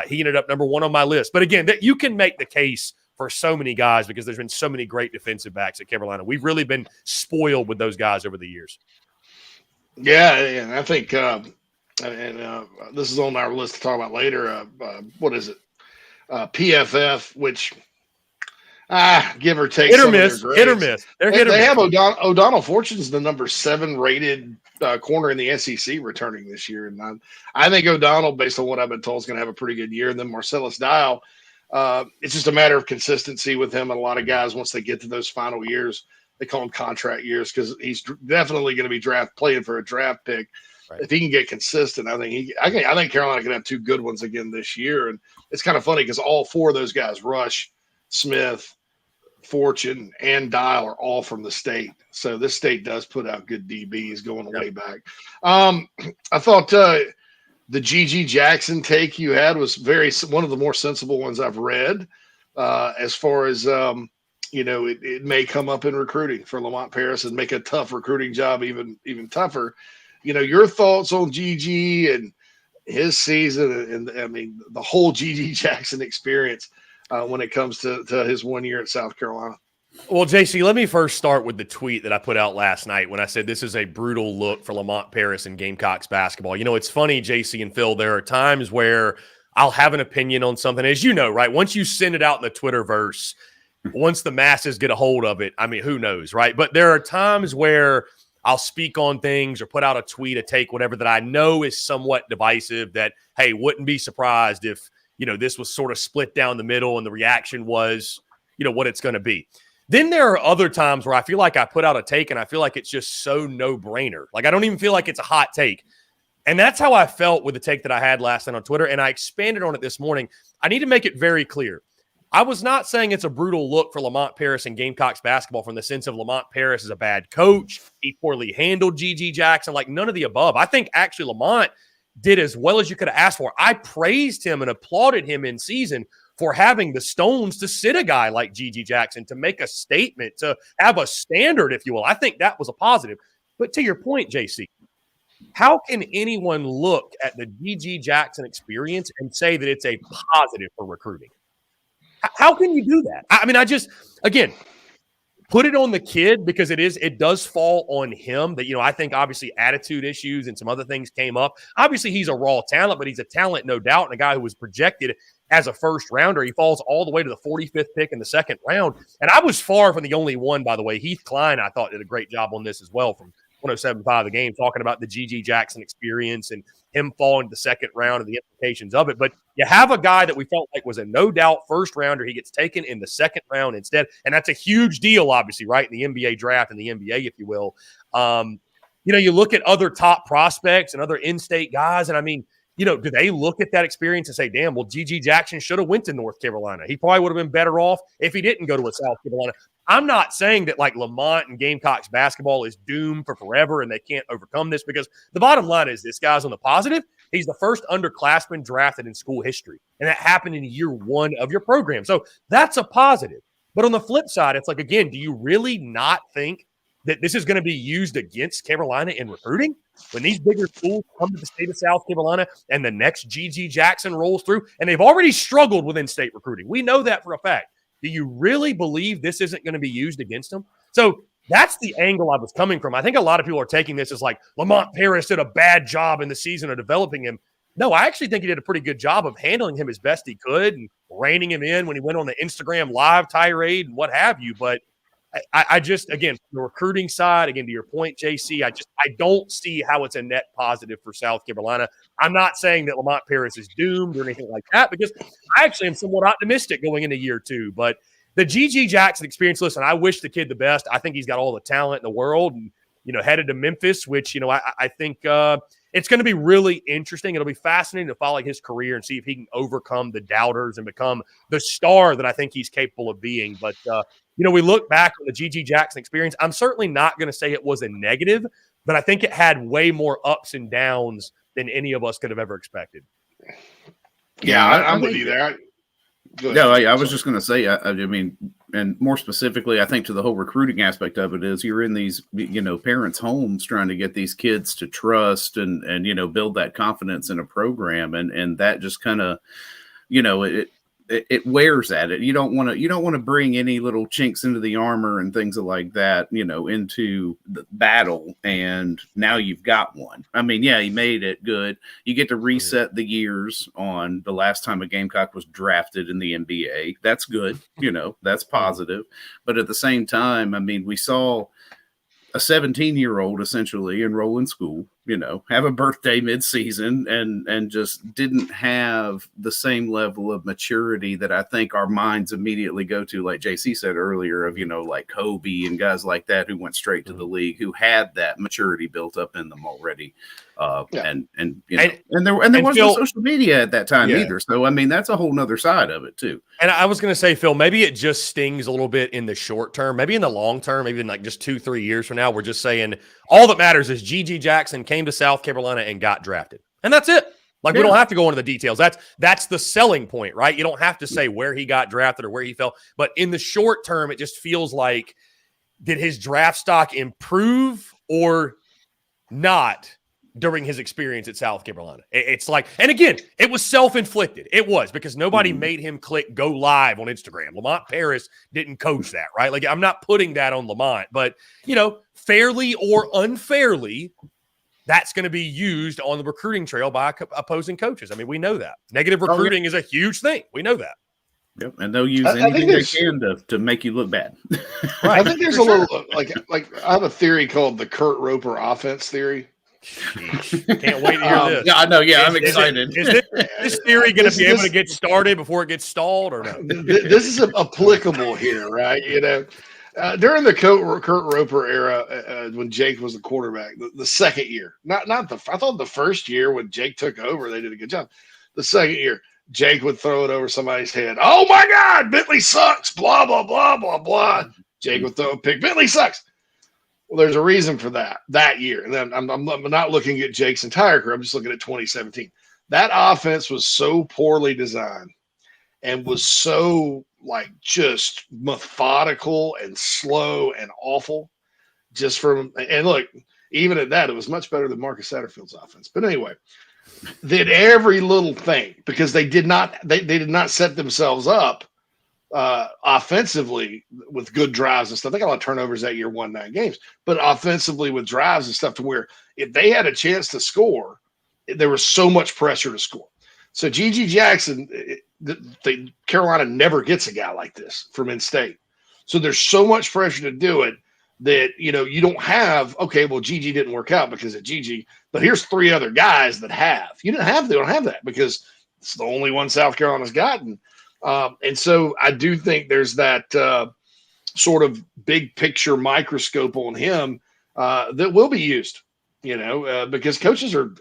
he ended up number 1 on my list. But again, that you can make the case for so many guys because there's been so many great defensive backs at Carolina. We've really been spoiled with those guys over the years. Yeah, and I think, this is on our list to talk about later. What is it? PFF, which give or take, hit or miss. They have O'Donnell Fortune's the number 7 rated corner in the SEC returning this year, and I think O'Donnell, based on what I've been told, is going to have a pretty good year. And then Marcellus Dial, it's just a matter of consistency with him. And a lot of guys, once they get to those final years, they call them contract years because he's definitely going to be playing for a draft pick. Right. If he can get consistent, I think Carolina can have 2 good ones again this year. And it's kind of funny because all 4 of those guys, Rush, Smith, Fortune, and Dial, are all from the state. So this state does put out good DBs going way back. I thought the GG Jackson take you had was one of the more sensible ones I've read as far as it may come up in recruiting for Lamont Paris and make a tough recruiting job even tougher. Your thoughts on GG and his season and I mean the whole GG Jackson experience when it comes to his 1 year at South Carolina. Well, JC, let me first start with the tweet that I put out last night when I said this is a brutal look for Lamont Paris and Gamecocks basketball. It's funny, JC and Phil, there are times where I'll have an opinion on something, as you know, right? Once you send it out in the Twitterverse, once the masses get a hold of it, I mean, who knows, right? But there are times where I'll speak on things or put out a tweet, a take, whatever, that I know is somewhat divisive that, hey, wouldn't be surprised if, this was sort of split down the middle and the reaction was, what it's going to be. Then there are other times where I feel like I put out a take and I feel like it's just so no-brainer. Like I don't even feel like it's a hot take. And that's how I felt with the take that I had last night on Twitter, and I expanded on it this morning. I need to make it very clear. I was not saying it's a brutal look for Lamont Paris and Gamecocks basketball from the sense of Lamont Paris is a bad coach. He poorly handled GG Jackson, like none of the above. I think actually Lamont did as well as you could have asked for. I praised him and applauded him in season for having the stones to sit a guy like GG Jackson, to make a statement, to have a standard, if you will. I think that was a positive. But to your point, JC, how can anyone look at the GG Jackson experience and say that it's a positive for recruiting? How can you do that? I mean, again, put it on the kid because it does fall on him that, I think obviously attitude issues and some other things came up. Obviously he's a raw talent, but he's a talent, no doubt, and a guy who was projected as a first rounder. He falls all the way to the 45th pick in the second round. And I was far from the only one, by the way. Heath Klein, I thought, did a great job on this as well from 107.5 The Game, talking about the GG Jackson experience and him falling to the second round and the implications of it. But you have a guy that we felt like was a no-doubt first-rounder. He gets taken in the second round instead, and that's a huge deal, obviously, right, in the NBA draft and the NBA, if you will. You look at other top prospects and other in-state guys, and I mean, do they look at that experience and say, damn, well, G.G. Jackson should have went to North Carolina. He probably would have been better off if he didn't go to a South Carolina. I'm not saying that like Lamont and Gamecocks basketball is doomed for forever and they can't overcome this, because the bottom line is this guy's on the positive. He's the first underclassman drafted in school history, and that happened in year one of your program. So that's a positive. But on the flip side, it's like, again, do you really not think that this is going to be used against Carolina in recruiting? When these bigger schools come to the state of South Carolina and the next G.G. Jackson rolls through, and they've already struggled with in-state recruiting. We know that for a fact. Do you really believe this isn't going to be used against them? So that's the angle I was coming from. I think a lot of people are taking this as like Lamont Paris did a bad job in the season of developing him. No, I actually think he did a pretty good job of handling him as best he could and reining him in when he went on the Instagram live tirade and what have you. But I just, again, from the recruiting side, again, to your point, JC, I don't see how it's a net positive for South Carolina. I'm not saying that Lamont Paris is doomed or anything like that, because I actually am somewhat optimistic going into year two. But the G.G. Jackson experience, listen, I wish the kid the best. I think he's got all the talent in the world, and, headed to Memphis, which, I think it's going to be really interesting. It'll be fascinating to follow his career and see if he can overcome the doubters and become the star that I think he's capable of being. But, we look back on the G.G. Jackson experience. I'm certainly not going to say it was a negative, but I think it had way more ups and downs than any of us could have ever expected. Yeah, I'm with you there. No, I was just going to say, I mean, and more specifically, I think to the whole recruiting aspect of it is you're in these, parents' homes trying to get these kids to trust and build that confidence in a program. And that just kind of, it wears at it. You don't want to bring any little chinks into the armor and things like that, into the battle. And now you've got one. I mean, yeah, he made it good. You get to reset the years on the last time a Gamecock was drafted in the NBA. That's good. That's positive. But at the same time, I mean, we saw a 17-year-old essentially enroll in school, have a birthday mid-season and just didn't have the same level of maturity that I think our minds immediately go to, like JC said earlier, of, like Kobe and guys like that who went straight to the league, who had that maturity built up in them already. And there wasn't social media at that time either. So, I mean, that's a whole nother side of it too. And I was going to say, Phil, maybe it just stings a little bit in the short term, maybe in the long term, maybe in like just 2-3 years from now, we're just saying all that matters is G.G. Jackson came to South Carolina and got drafted. And that's it. Like, we don't have to go into the details. That's the selling point, right? You don't have to say where he got drafted or where he fell. But in the short term, it just feels like, did his draft stock improve or not during his experience at South Carolina? It's like, and again, it was self-inflicted. It was, because nobody made him click go live on Instagram. Lamont Paris didn't coach that, right? Like, I'm not putting that on Lamont, but, fairly or unfairly, that's going to be used on the recruiting trail by opposing coaches. I mean, we know that. Negative recruiting is a huge thing. We know that. Yep, and they'll use anything they can to make you look bad. Right. I think there's a little like I have a theory called the Kurt Roper offense theory. Can't wait to hear this. Yeah, I know. Yeah, I'm excited. Is this theory going to be able to get started before it gets stalled, or no? This is applicable here, right? During the Kurt Roper era, when Jake was the quarterback, the second year, not the. I thought the first year when Jake took over, they did a good job. The second year, Jake would throw it over somebody's head. Oh my God, Bentley sucks. Blah blah blah blah blah. Jake would throw a pick. Bentley sucks. Well, there's a reason for that year. And then I'm not looking at Jake's entire career. I'm just looking at 2017. That offense was so poorly designed and was so just methodical and slow and awful. And look, even at that, it was much better than Marcus Satterfield's offense. But anyway, they did every little thing because they did not set themselves up offensively with good drives and stuff. They got a lot of turnovers that year, won 9 games, but offensively with drives and stuff to where if they had a chance to score, there was so much pressure to score. So G.G. Jackson, Carolina never gets a guy like this from in-state. So there's so much pressure to do it that, you don't have, okay, well, Gigi didn't work out because of Gigi, but here's 3 other guys that have. They don't have that because it's the only one South Carolina's gotten. And so I do think there's that sort of big picture microscope on him that will be used, because coaches are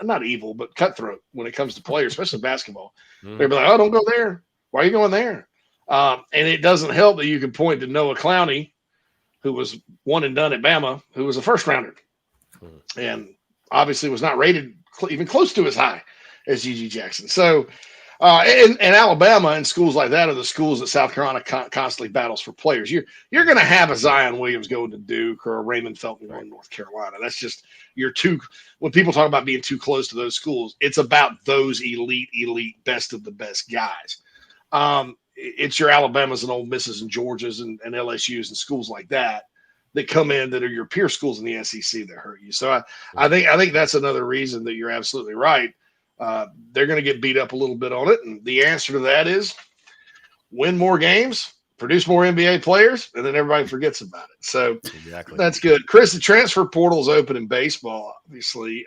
not evil, but cutthroat when it comes to players, especially basketball. They'll be like, oh, don't go there. Why are you going there? And it doesn't help that you can point to Noah Clowney, who was one and done at Bama, who was a first rounder and obviously was not rated even close to as high as Gigi Jackson. So, and Alabama and schools like that are the schools that South Carolina constantly battles for players. You're going to have a Zion Williams going to Duke or a Raymond Felton going to North Carolina. That's just when people talk about being too close to those schools, it's about those elite, best of the best guys. It's your Alabamas and Ole Misses and Georgias and LSUs and schools like that come in that are your peer schools in the SEC that hurt you. So I think that's another reason that you're absolutely right. They're going to get beat up a little bit on it. And the answer to that is win more games, produce more NBA players, and then everybody forgets about it. So That's good. Chris, the transfer portal is open in baseball, obviously.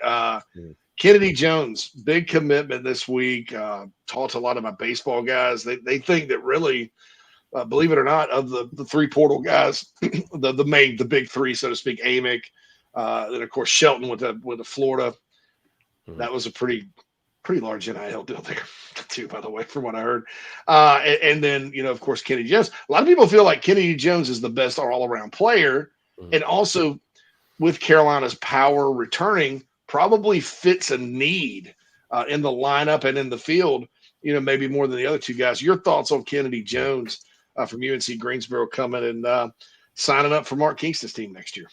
Kennedy Jones, big commitment this week. Talked a lot about baseball guys. They think that really, believe it or not, of the 3 portal guys, the big 3, so to speak, Amick, then of course Shelton with the Florida. That was a pretty large NIL deal there too, by the way, from what I heard. And then, of course, Kennedy Jones. A lot of people feel like Kennedy Jones is the best all-around player, and also with Carolina's power returning, probably fits a need in the lineup and in the field, maybe more than the other 2 guys. Your thoughts on Kennedy Jones from UNC Greensboro coming and signing up for Mark Kingston's team next year?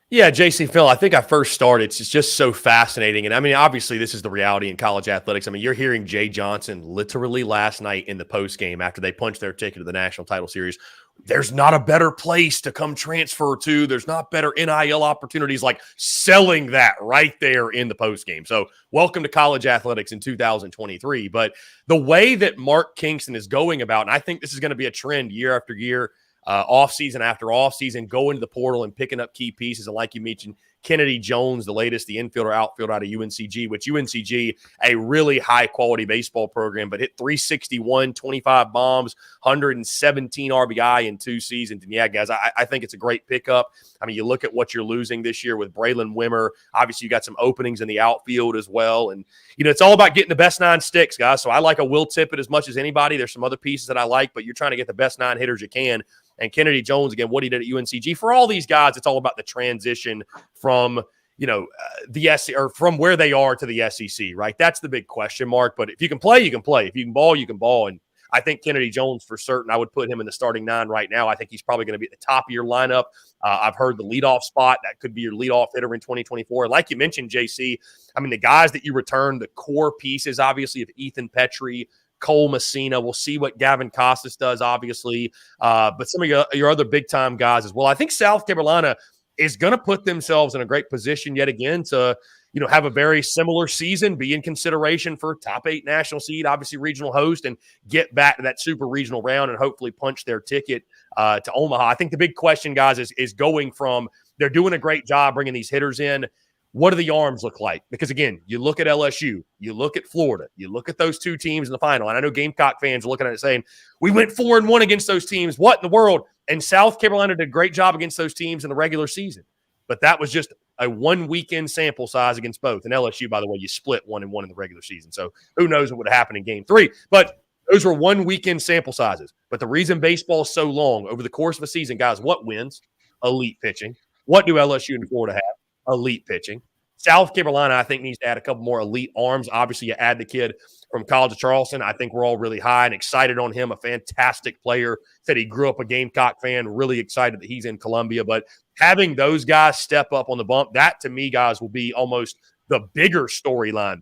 Yeah, JC Phil, I think I first started. It's just so fascinating. And I mean, obviously, this is the reality in college athletics. I mean, you're hearing Jay Johnson literally last night in the post game after they punched their ticket to the national title series. There's not a better place to come transfer to. There's not better NIL opportunities, like selling that right there in the post game. So welcome to college athletics in 2023. But the way that Mark Kingston is going about, and I think this is going to be a trend year after year, off-season after off-season, going to the portal and picking up key pieces. And like you mentioned, Kennedy Jones, the latest, the infielder, outfielder out of UNCG, which UNCG, a really high-quality baseball program, but hit 361, 25 bombs, 117 RBI in 2 seasons. And, yeah, guys, I think it's a great pickup. I mean, you look at what you're losing this year with Braylon Wimmer. Obviously, you got some openings in the outfield as well. And, it's all about getting the best 9 sticks, guys. So I like a Will Tippett as much as anybody. There's some other pieces that I like, but you're trying to get the best 9 hitters you can. And Kennedy Jones, again, what he did at UNCG. For all these guys, it's all about the transition from, the SEC or from where they are to the SEC, right? That's the big question mark. But if you can play, you can play. If you can ball, you can ball. And I think Kennedy Jones, for certain, I would put him in the starting 9 right now. I think he's probably going to be at the top of your lineup. I've heard the leadoff spot. That could be your leadoff hitter in 2024. Like you mentioned, JC, I mean, the guys that you return, the core pieces, obviously, of Ethan Petrie, Cole Messina. We'll see what Gavin Costas does, obviously. But some of your other big-time guys as well. I think South Carolina is going to put themselves in a great position yet again to, have a very similar season, be in consideration for top 8 national seed, obviously regional host, and get back to that super regional round and hopefully punch their ticket to Omaha. I think the big question, guys, is going from they're doing a great job bringing these hitters in. What do the arms look like? Because, again, you look at LSU, you look at Florida, you look at those 2 teams in the final, and I know Gamecock fans are looking at it saying, we went 4-1 against those teams. What in the world? And South Carolina did a great job against those teams in the regular season. But that was just a 1-weekend sample size against both. And LSU, by the way, you split 1-1 in the regular season. So who knows what would happen in game 3. But those were 1-weekend sample sizes. But the reason baseball is so long over the course of a season, guys, what wins? Elite pitching. What do LSU and Florida have? Elite pitching. South Carolina, I think, needs to add a couple more elite arms. Obviously, you add the kid from College of Charleston. I think we're all really high and excited on him. A fantastic player. Said he grew up a Gamecock fan. Really excited that he's in Columbia. But having those guys step up on the bump, that to me, guys, will be almost the bigger storyline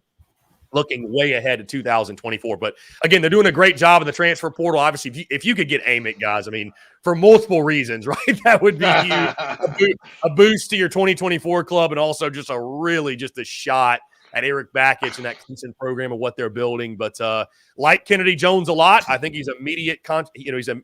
looking way ahead of 2024. But again, they're doing a great job in the transfer portal. Obviously, if you could get Amick, guys, I mean, for multiple reasons, right? That would be a boost to your 2024 club, and also just a shot at Eric Bakich and that Clemson program and what they're building. But like Kennedy Jones a lot, I think he's immediate.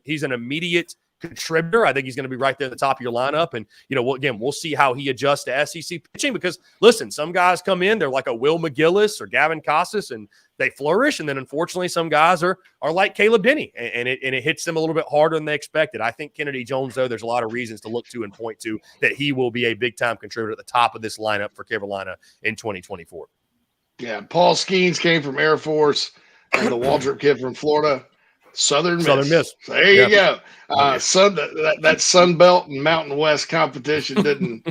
He's an immediate contributor. I think he's going to be right there at the top of your lineup. And, again, we'll see how he adjusts to SEC pitching because, listen, some guys come in, they're like a Will McGillis or Gavin Casas, and they flourish. And then, unfortunately, some guys are like Caleb Denny, and it hits them a little bit harder than they expected. I think Kennedy Jones, though, there's a lot of reasons to look to and point to that he will be a big-time contributor at the top of this lineup for Carolina in 2024. Yeah, Paul Skeens came from Air Force, and the Waldrop kid from Florida. Southern Miss. So there you go. That Sun Belt and Mountain West competition didn't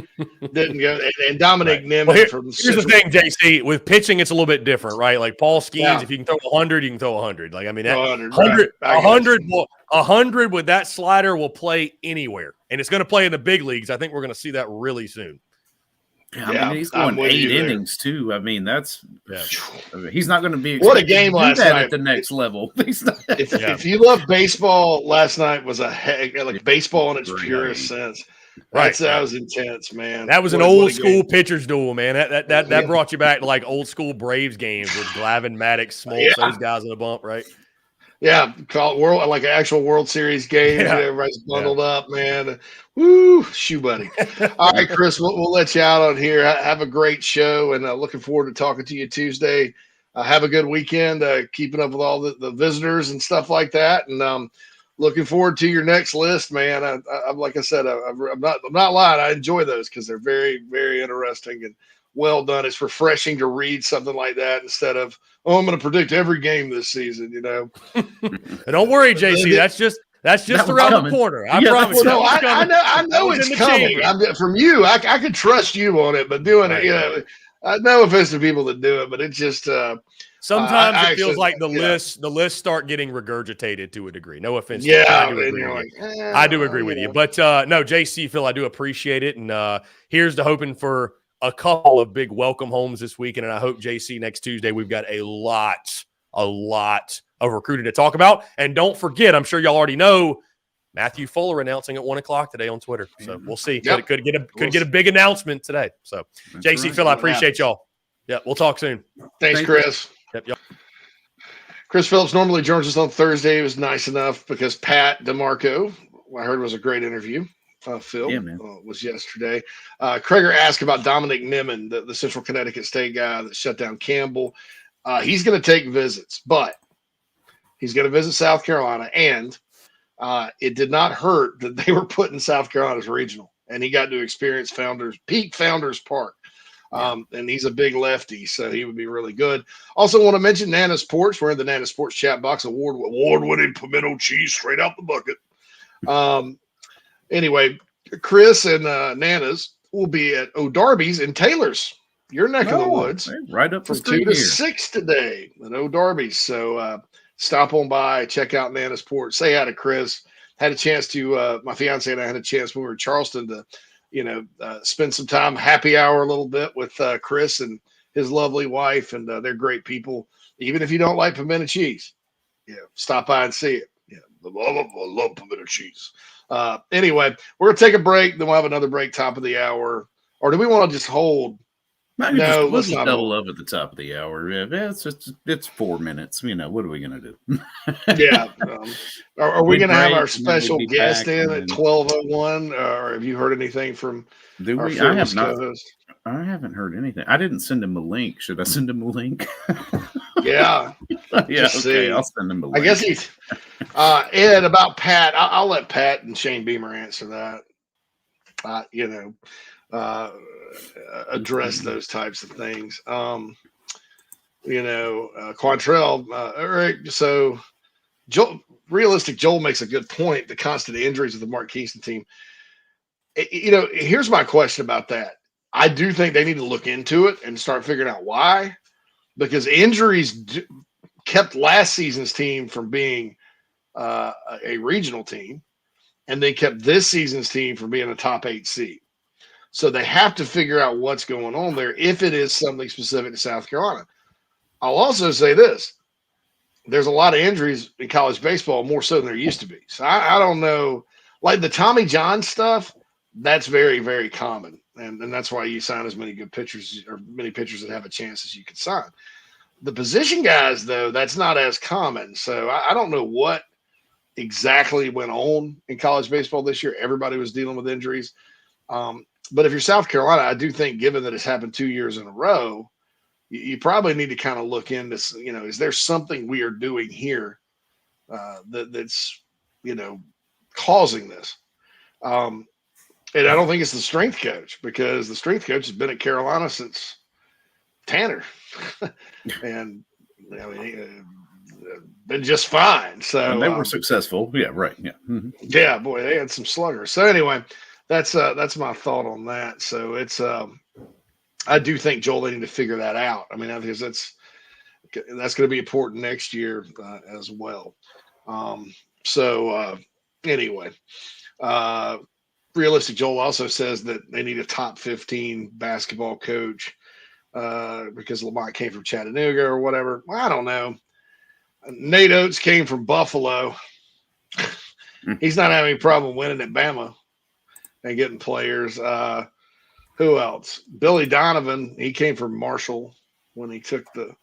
go. And Dominic Nimitz from here's the thing, JC. With pitching, it's a little bit different, right? Like Paul Skeens, if you can throw 100, you can throw 100. Like 100 with that slider will play anywhere, and it's going to play in the big leagues. I think we're going to see that really soon. I mean, he's going 8 innings too. I mean, he's not going to be what a game last night at the next level. If you love baseball, last night was like baseball in its purest sense. That was intense, man. That was an old school pitcher's duel, man. That brought you back to like old school Braves games with Glavine, Maddox, Smoltz, those guys in the bump, right? Yeah, call it like an actual World Series game. Yeah. Everybody's bundled up, man. Woo, shoe buddy. All right, Chris, we'll let you out on here. Have a great show, and looking forward to talking to you Tuesday. Have a good weekend, keeping up with all the visitors and stuff like that, and looking forward to your next list, man. I'm like I said, I'm not lying. I enjoy those because they're very, very interesting and well done. It's refreshing to read something like that instead of, I'm going to predict every game this season, Don't worry, JC. That's just around the corner. I promise. Well, I know it's coming. From you, I could trust you on it, but doing it, no offense to people that do it, but it's just sometimes it feels like the lists start getting regurgitated to a degree. No offense. I do agree with you. But no, JC, Phil, I do appreciate it. And here's to hoping for a couple of big welcome homes this weekend. And I hope, JC, next Tuesday, we've got a lot of recruiting to talk about. And don't forget, I'm sure y'all already know, Matthew Fuller announcing at 1:00 today on Twitter. So we'll see. Yep. Could get a big announcement today. So that's JC, right. Phil, I appreciate y'all. Yeah, we'll talk soon. Thanks, Chris. Yep. Chris Phillips normally joins us on Thursday. He was nice enough because Pat DeMarco, I heard, was a great interview. Phil was yesterday. Krager asked about Dominic Nimitz, the Central Connecticut State guy that shut down Campbell. He's going to take visits, but he's going to visit South Carolina, and it did not hurt that they were put in South Carolina's regional, and he got to experience peak Founders Park. And he's a big lefty, so he would be really good. Also want to mention Nana's Porch. We're in the Nana's Porch chat box. Award-winning pimento cheese straight out the bucket. Anyway, Chris and Nana's will be at O'Darby's in Taylor's, your neck of the woods, right up the from street 2 to 6 today at O'Darby's. So stop on by, check out Nana's Porch. Say hi to Chris. Had a chance to my fiance and I had a chance when we were in Charleston to spend some time, happy hour a little bit with Chris and his lovely wife, and they're great people. Even if you don't like pimento cheese, stop by and see it. I love pimento cheese. Anyway, we're going to take a break. Then we'll have another break top of the hour. Or do we want to just hold? No, let's not double up at the top of the hour. Yeah, it's 4 minutes. What are we going to do? Yeah. Are we going to have our special guest in at 12:01? Or have you heard anything from our fearless co-host? I haven't heard anything. I didn't send him a link. Should I send him a link? Yeah. Okay. I'll send him a link. I guess he's Ed, about Pat. I'll let Pat and Shane Beamer answer that. Address those types of things. Quantrell, Eric. So Joel makes a good point. The constant injuries of the Mark Kingston team. Here's my question about that. I do think they need to look into it and start figuring out why, because injuries kept last season's team from being a regional team, and they kept this season's team from being a top 8 seed. So they have to figure out what's going on there if it is something specific to South Carolina. I'll also say this. There's a lot of injuries in college baseball, more so than there used to be. So I don't know. Like the Tommy John stuff, that's very, very common. And that's why you sign as many good pitchers or many pitchers that have a chance as you can sign. The position guys, though, that's not as common. So I don't know what exactly went on in college baseball this year. Everybody was dealing with injuries. But if you're South Carolina, I do think, given that it's happened 2 years in a row, you probably need to kind of look into, is there something we are doing here that's, causing this? And I don't think it's the strength coach, because the strength coach has been at Carolina since Tanner, and been just fine. So and they were successful. Yeah, right. Yeah. Mm-hmm. Yeah, boy, they had some sluggers. So anyway, that's my thought on that. So it's I do think, Joel, they need to figure that out. I mean, because that's going to be important next year as well. Anyway, Realistic Joel also says that they need a top 15 basketball coach because Lamont came from Chattanooga or whatever. Well, I don't know. Nate Oates came from Buffalo. He's not having any problem winning at Bama and getting players. Who else? Billy Donovan. He came from Marshall when he took the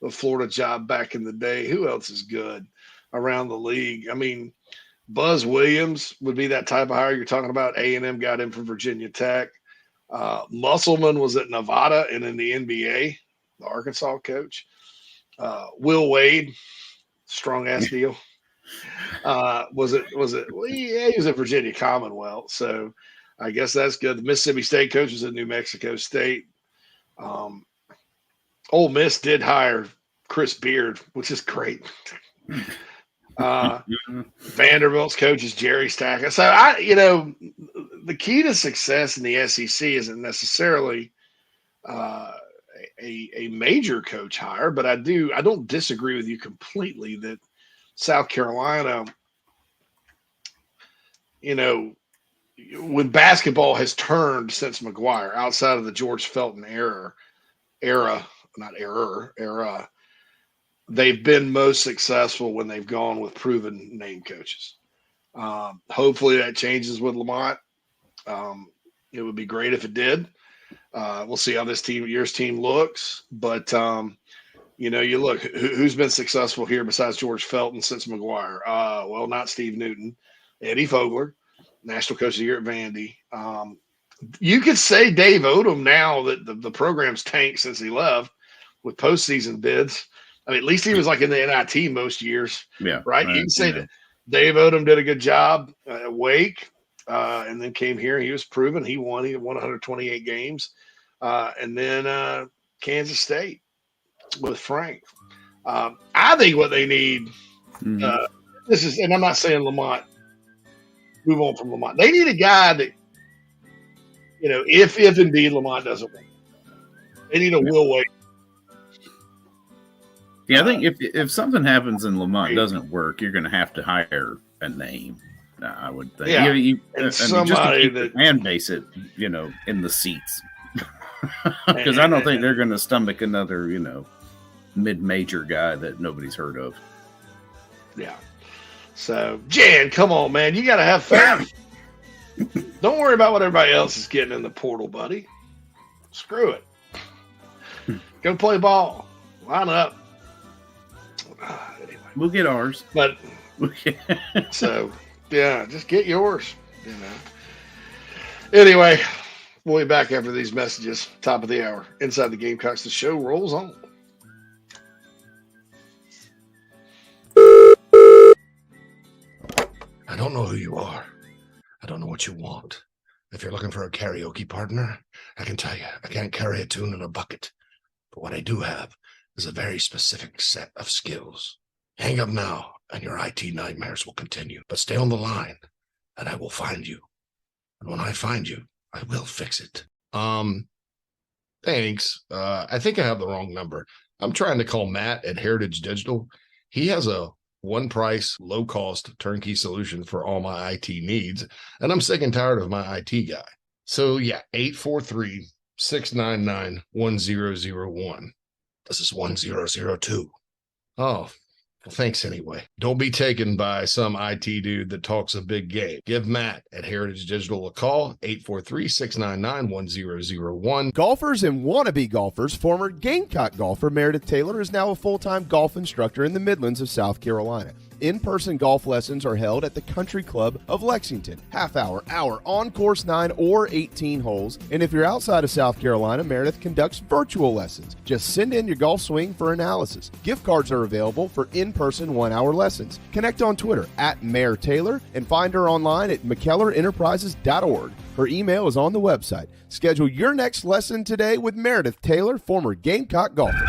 Florida job back in the day. Who else is good around the league? I mean, Buzz Williams would be that type of hire you're talking about. A&M got him from Virginia Tech. Musselman was at Nevada and in the NBA, the Arkansas coach. Will Wade, strong ass deal. Was it? Well, yeah, he was at Virginia Commonwealth, so I guess that's good. The Mississippi State coach was at New Mexico State. Ole Miss did hire Chris Beard, which is great. Vanderbilt's coach is Jerry Stackhouse. So the key to success in the SEC isn't necessarily a major coach hire, but I don't disagree with you completely that South Carolina, when basketball has turned since McGuire, outside of the George Felton era, they've been most successful when they've gone with proven name coaches. Hopefully that changes with Lamont. It would be great if it did. We'll see how this year's team looks, but you look who's been successful here besides George Felton since McGuire. Well, not Steve Newton, Eddie Fogler, national coach of the year at Vandy. You could say Dave Odom now that the program's tanked since he left with postseason bids. I mean, at least he was like in the NIT most years. Yeah. Right. You can say that Dave Odom did a good job at Wake and then came here. He was proven. He won 128 games. And then Kansas State with Frank. I think what they need, and I'm not saying Lamont, move on from Lamont. They need a guy that, if indeed Lamont doesn't win, they need a Will Wade. Yeah, I think if something happens and Lamont doesn't work, you're going to have to hire a name. I would think. Yeah, somebody that fan base it, in the seats, because I don't think they're going to stomach another, mid-major guy that nobody's heard of. Yeah. So, Jan, come on, man, you got to have faith. Don't worry about what everybody else is getting in the portal, buddy. Screw it. Go play ball. Line up. Anyway. We'll get ours. But so, yeah, just get yours. Anyway, we'll be back after these messages. Top of the hour. Inside the Gamecocks, the show rolls on. I don't know who you are. I don't know what you want. If you're looking for a karaoke partner, I can tell you, I can't carry a tune in a bucket. But what I do have is a very specific set of skills. Hang up now, and your IT nightmares will continue. But stay on the line, and I will find you. And when I find you, I will fix it. Thanks. I think I have the wrong number. I'm trying to call Matt at Heritage Digital. He has a one-price, low-cost, turnkey solution for all my IT needs, and I'm sick and tired of my IT guy. So, yeah, 843-699-1001. This is 1002. Oh, well, thanks anyway. Don't be taken by some IT dude that talks a big game. Give Matt at Heritage Digital a call, 843-699-1001. Golfers and wannabe golfers, former Gamecock golfer Meredith Taylor is now a full-time golf instructor in the Midlands of South Carolina. In-person golf lessons are held at the Country Club of Lexington. Half-hour, hour, on course 9 or 18 holes. And if you're outside of South Carolina, Meredith conducts virtual lessons. Just send in your golf swing for analysis. Gift cards are available for in-person 1-hour lessons. Connect on Twitter at Mayor Taylor and find her online at McKellarEnterprises.org. Her email is on the website. Schedule your next lesson today with Meredith Taylor, former Gamecock golfer.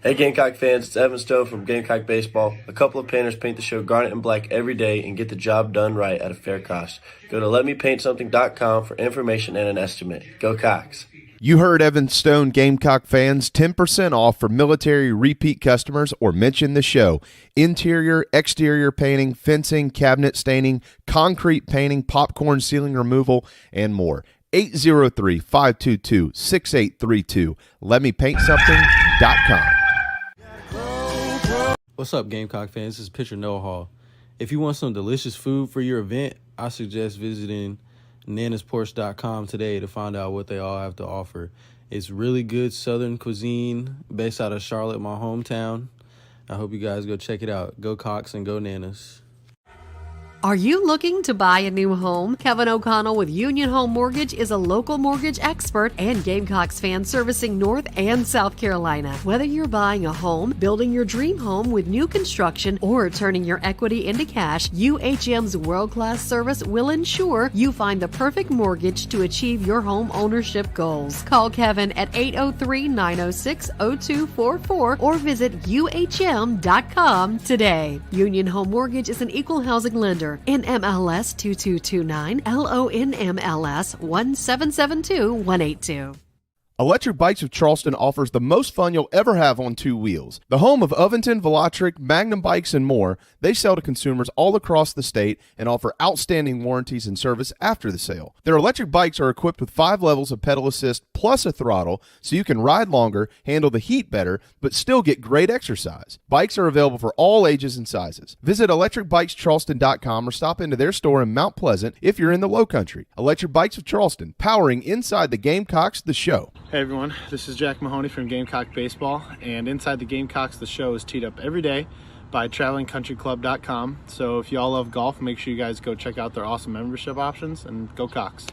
Hey Gamecock fans, it's Evan Stone from Gamecock Baseball. A couple of painters paint the show garnet and black every day and get the job done right at a fair cost. Go to letmepaintsomething.com for information and an estimate. Go Cox. You heard Evan Stone, Gamecock fans. 10% off for military repeat customers or mention the show. Interior, exterior painting, fencing, cabinet staining, concrete painting, popcorn ceiling removal, and more. 803-522-6832. LetMePaintSomething.com. What's up, Gamecock fans? This is Pitcher Noah Hall. If you want some delicious food for your event, I suggest visiting nanasporch.com today to find out what they all have to offer. It's really good Southern cuisine based out of Charlotte, my hometown. I hope you guys go check it out. Go Cox and go Nanas. Are you looking to buy a new home? Kevin O'Connell with Union Home Mortgage is a local mortgage expert and Gamecocks fan servicing North and South Carolina. Whether you're buying a home, building your dream home with new construction, or turning your equity into cash, UHM's world-class service will ensure you find the perfect mortgage to achieve your home ownership goals. Call Kevin at 803-906-0244 or visit UHM.com today. Union Home Mortgage is an equal housing lender. NMLS 2229, LONMLS 1772182. Electric Bikes of Charleston offers the most fun you'll ever have on two wheels. The home of Oventon, Velotric, Magnum Bikes, and more, they sell to consumers all across the state and offer outstanding warranties and service after the sale. Their electric bikes are equipped with 5 levels of pedal assist plus a throttle, so you can ride longer, handle the heat better, but still get great exercise. Bikes are available for all ages and sizes. Visit electricbikescharleston.com or stop into their store in Mount Pleasant if you're in the Low Country. Electric Bikes of Charleston, powering inside the Gamecocks, the show. Hey everyone, this is Jack Mahoney from Gamecock Baseball, and inside the Gamecocks, the show is teed up every day by travelingcountryclub.com. So if y'all love golf, make sure you guys go check out their awesome membership options and go Cox.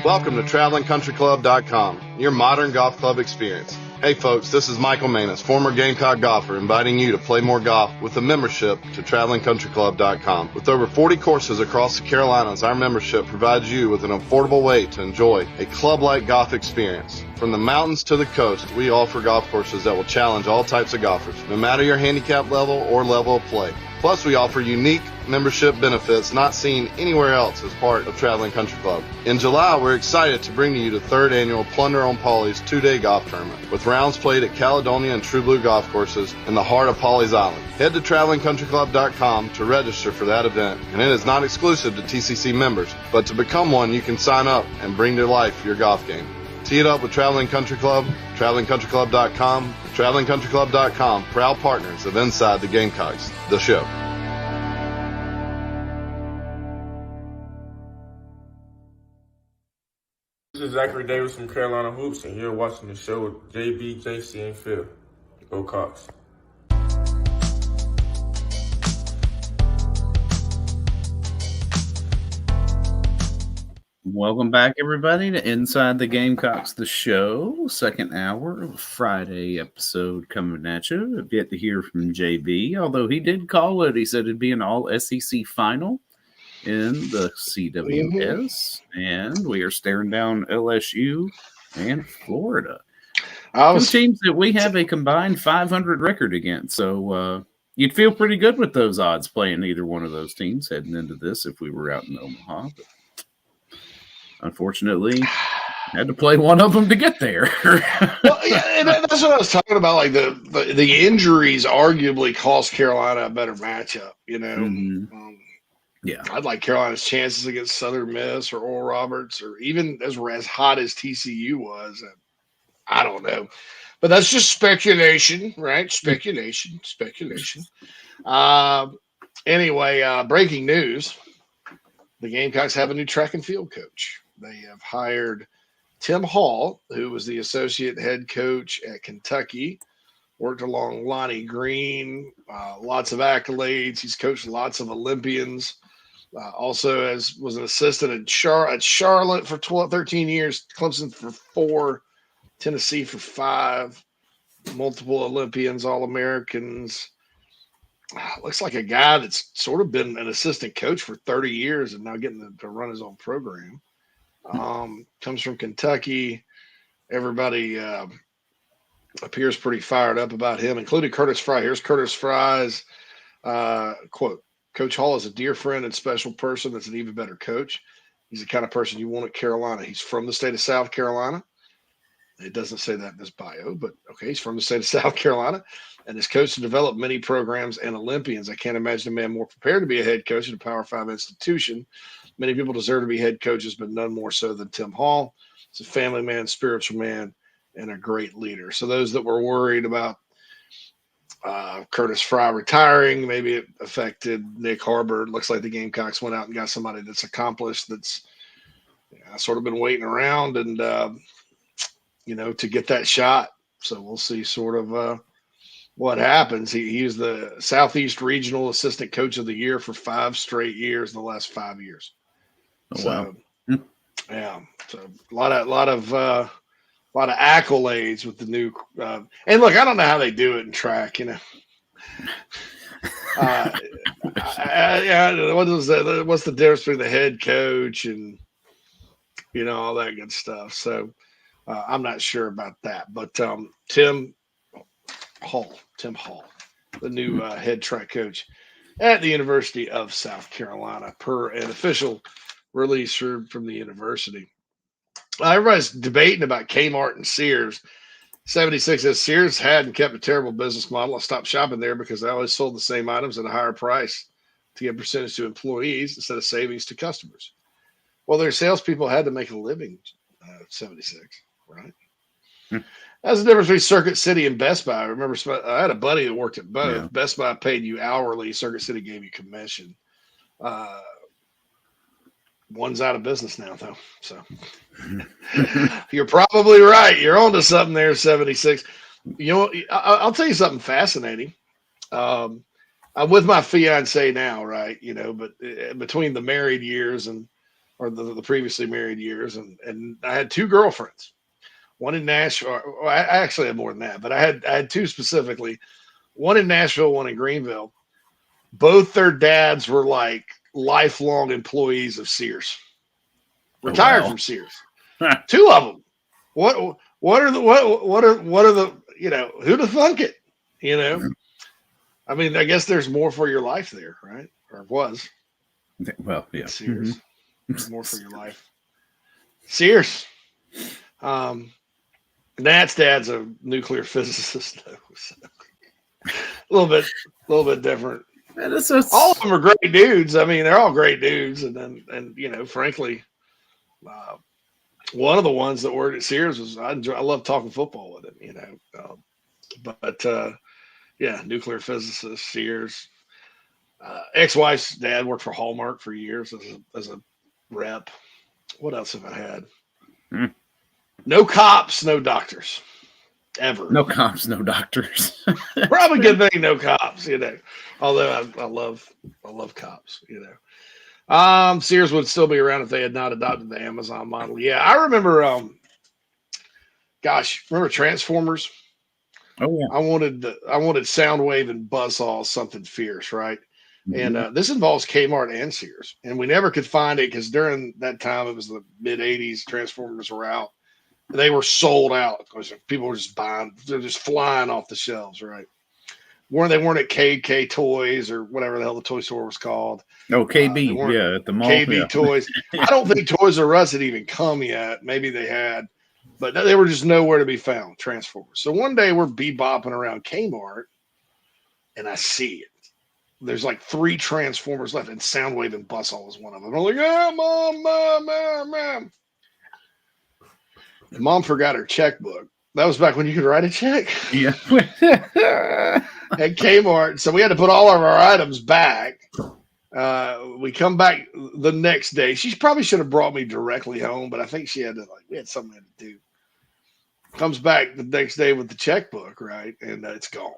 Welcome to travelingcountryclub.com, your modern golf club experience. Hey folks, this is Michael Manus, former Gamecock golfer, inviting you to play more golf with a membership to travelingcountryclub.com. With over 40 courses across the Carolinas, our membership provides you with an affordable way to enjoy a club-like golf experience. From the mountains to the coast, we offer golf courses that will challenge all types of golfers, no matter your handicap level or level of play. Plus, we offer unique membership benefits not seen anywhere else as part of Traveling Country Club. In July, we're excited to bring to you the 3rd annual Plunder on Pawleys 2-day golf tournament, with rounds played at Caledonia and True Blue golf courses in the heart of Pawleys Island. Head to travelingcountryclub.com to register for that event, and it is not exclusive to TCC members, but to become one, you can sign up and bring to life your golf game. Tee it up with Traveling Country Club, travelingcountryclub.com, travelingcountryclub.com, proud partners of Inside the Gamecocks, the show. This is Zachary Davis from Carolina Hoops, and you're watching the show with JB, JC, and Phil. Go Cox. Welcome back, everybody, to Inside the Gamecocks, the show. Second hour of Friday episode coming at you. I've yet to hear from JB, although he did call it. He said it'd be an all-SEC final in the CWS, and we are staring down LSU and Florida. Two teams that we have a combined 500 record against, so you'd feel pretty good with those odds playing either one of those teams heading into this if we were out in Omaha. But unfortunately, had to play one of them to get there. Well, yeah, and that's what I was talking about. Like the injuries arguably cost Carolina a better matchup. You know, yeah, I'd like Carolina's chances against Southern Miss or Oral Roberts, or even as hot as TCU was. And I don't know, but that's just speculation, right? Speculation. Anyway, breaking news: the Gamecocks have a new track and field coach. They have hired Tim Hall, who was the associate head coach at Kentucky, worked along Lonnie Green, lots of accolades. He's coached lots of Olympians. Also was an assistant at Charlotte for 13 years, Clemson for 4, Tennessee for 5, multiple Olympians, All-Americans. Looks like a guy that's sort of been an assistant coach for 30 years and now getting to run his own program. Comes from Kentucky. Everybody appears pretty fired up about him, including Curtis Fry. Here's Curtis Fry's quote. Coach Hall is a dear friend and special person that's an even better coach. He's the kind of person you want at Carolina. He's from the state of South Carolina. It doesn't say that in this bio, but okay, he's from the state of South Carolina and has coached and developed many programs and Olympians. I can't imagine a man more prepared to be a head coach at a Power 5 institution. Many people deserve to be head coaches, but none more so than Tim Hall. He's a family man, spiritual man, and a great leader. So those that were worried about Curtis Fry retiring, maybe it affected Nick Harbor. It looks like the Gamecocks went out and got somebody that's accomplished, that's sort of been waiting around and, to get that shot. So we'll see sort of what happens. He was the Southeast Regional Assistant Coach of the Year for 5 straight years in the last 5 years. Wow. Yeah. So a lot of accolades with the new and look, I don't know how they do it in track, what's the difference between the head coach and all that good stuff. So I'm not sure about that, but Tim Hall, the new head track coach at the University of South Carolina, per an official release from the university. Everybody's debating about Kmart and Sears. 76 says Sears had and kept a terrible business model. I stopped shopping there because I always sold the same items at a higher price to get percentage to employees instead of savings to customers. Well, their salespeople had to make a living. 76, right? That's the difference between Circuit City and Best Buy. I remember I had a buddy that worked at both. Yeah. Best Buy paid you hourly. Circuit City gave you commission. One's out of business now, though. So you're probably right. You're onto something there, 76. I'll tell you something fascinating. I'm with my fiance now, right? But between the married years or the previously married years, and I had 2 girlfriends. One in Nashville. Well, I actually had more than that, but I had 2 specifically. One in Nashville, one in Greenville. Both their dads were like lifelong employees of Sears, retired from Sears. 2 of them. What are the who'd have thunk it? I mean, I guess there's more for your life there, right? Or was. Well, yeah. Sears. More for your life. Sears. Nat's dad's a nuclear physicist, though. So. a little bit different. All of them are great dudes. I mean, they're all great dudes. And frankly, one of the ones that worked at Sears was I love talking football with him. Nuclear physicist, Sears. Ex-wife's dad worked for Hallmark for years as a rep. What else have I had? No cops, no doctors. Ever. No cops, no doctors. Probably good thing, no cops, Although I love cops, Sears would still be around if they had not adopted the Amazon model. Yeah, I remember remember Transformers? Oh yeah. I wanted Soundwave and Buzzsaw something fierce, right? Mm-hmm. And this involves Kmart and Sears. And we never could find it because during that time, it was the mid-'80s, Transformers were out. They were sold out because people were just buying. They're just flying off the shelves, right? They weren't at KK Toys or whatever the hell the toy store was called. No, KB, at the mall. KB Toys. I don't think Toys R Us had even come yet. Maybe they had, but they were just nowhere to be found, Transformers. So one day we're bebopping around Kmart, and I see it. There's like 3 Transformers left, and Soundwave and Buzzsaw was one of them. I'm like, oh, Mom. And Mom forgot her checkbook. That was back when you could write a check. Yeah. At Kmart. So we had to put all of our items back. We come back the next day. She probably should have brought me directly home, but I think she had to, we had something to do. Comes back the next day with the checkbook, right? And it's gone.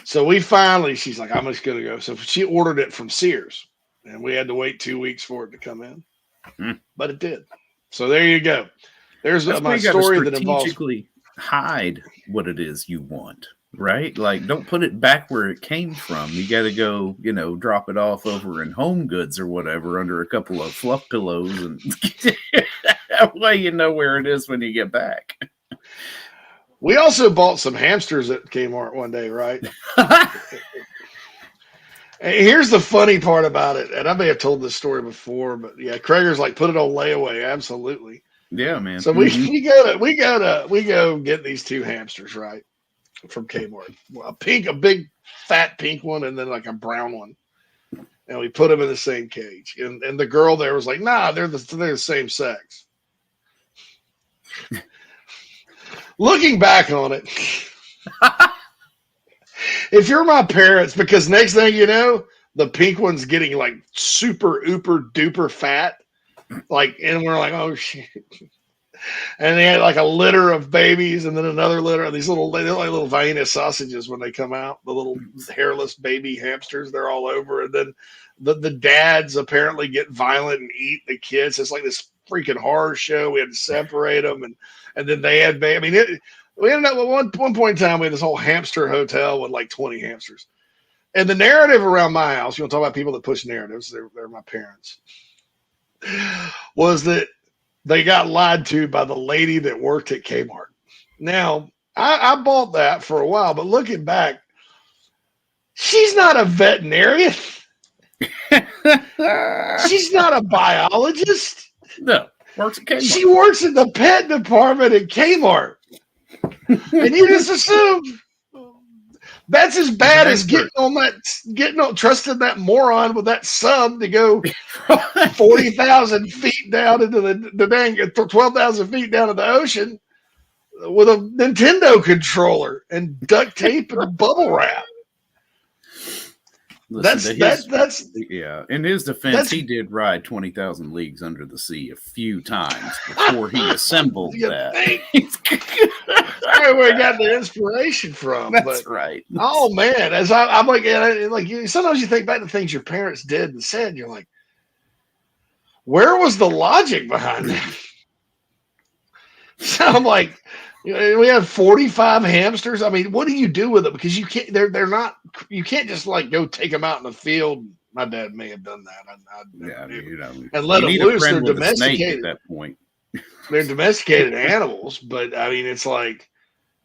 So she's like, I'm just going to go. So she ordered it from Sears, and we had to wait 2 weeks for it to come in, but it did. So there you go. There's my story that involves strategically hide what it is you want, right? Like, don't put it back where it came from. You got to go, drop it off over in Home Goods or whatever under a couple of fluff pillows, and that way you know where it is when you get back. We also bought some hamsters at Kmart one day, right? And here's the funny part about it, and I may have told this story before, but yeah, Krager's like, put it on layaway, absolutely. Yeah, man. So we go get these two hamsters, right, from Kmart. A big fat pink one, and then like a brown one, and we put them in the same cage. And the girl there was like, "Nah, they're the same sex." Looking back on it, if you're my parents, because next thing you know, the pink one's getting like super ooper duper fat, like, and we're like, oh shit. And they had like a litter of babies, and then another litter of they're like little Vienna sausages when they come out, the little hairless baby hamsters, they're all over. And then the dads apparently get violent and eat the kids. It's like this freaking horror show. We had to separate them, and then they had we ended up at one point in time, we had this whole hamster hotel with like 20 hamsters. And the narrative around my house, you want to talk about people that push narratives, they're my parents, was that they got lied to by the lady that worked at Kmart. Now, I bought that for a while, but looking back, she's not a veterinarian. She's not a biologist. No, works at Kmart. She works in the pet department at Kmart. And you just assume that's as bad as trusting that moron with that sub to go 40,000 feet down into the dang 12,000 feet down to the ocean with a Nintendo controller and duct tape and bubble wrap. Listen, in his defense, he did ride 20,000 leagues under the sea a few times before he assembled that. Where he got the inspiration from. That's right. Oh man, as I'm like sometimes you think back to things your parents did and said, and you're like, where was the logic behind that? So I'm like, we have 45 hamsters. I mean, what do you do with them? Because you can't. They're not. You can't just like go take them out in the field. My dad may have done that. And let them loose. They're domesticated at that point. They're domesticated animals, but I mean, it's like,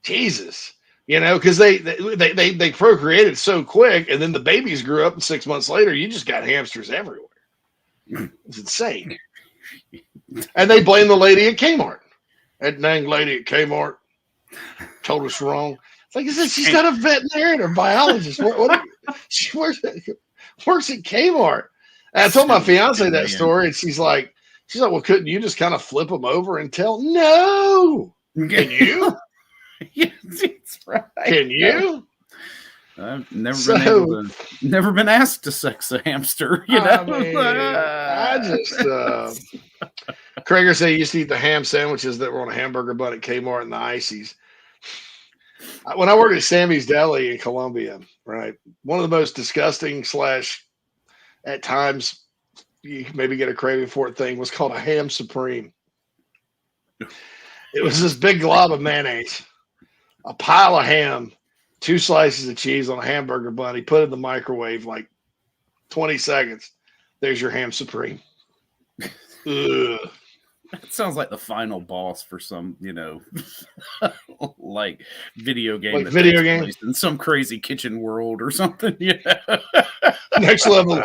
Jesus, because they procreated so quick, and then the babies grew up, and 6 months later, you just got hamsters everywhere. It's insane. And they blame the lady at Kmart. That dang lady at Kmart told us wrong. It's like I said, she's not a veterinarian or biologist. She works at Kmart. And I told my fiance that story, and she's like, well, couldn't you just kind of flip them over and tell? No. Can you? Yes, that's right. Can you? I've never been asked to sex a hamster. Krager said he used to eat the ham sandwiches that were on a hamburger bun at Kmart and the ices. When I worked at Sammy's Deli in Columbia, right, one of the most disgusting / at times you maybe get a craving for it thing was called a ham supreme. It was this big glob of mayonnaise, a pile of ham, 2 slices of cheese on a hamburger bun. He put it in the microwave like 20 seconds. There's your ham supreme. Ugh. That sounds like the final boss for some, like video game. Like video game in some crazy kitchen world or something. Next level.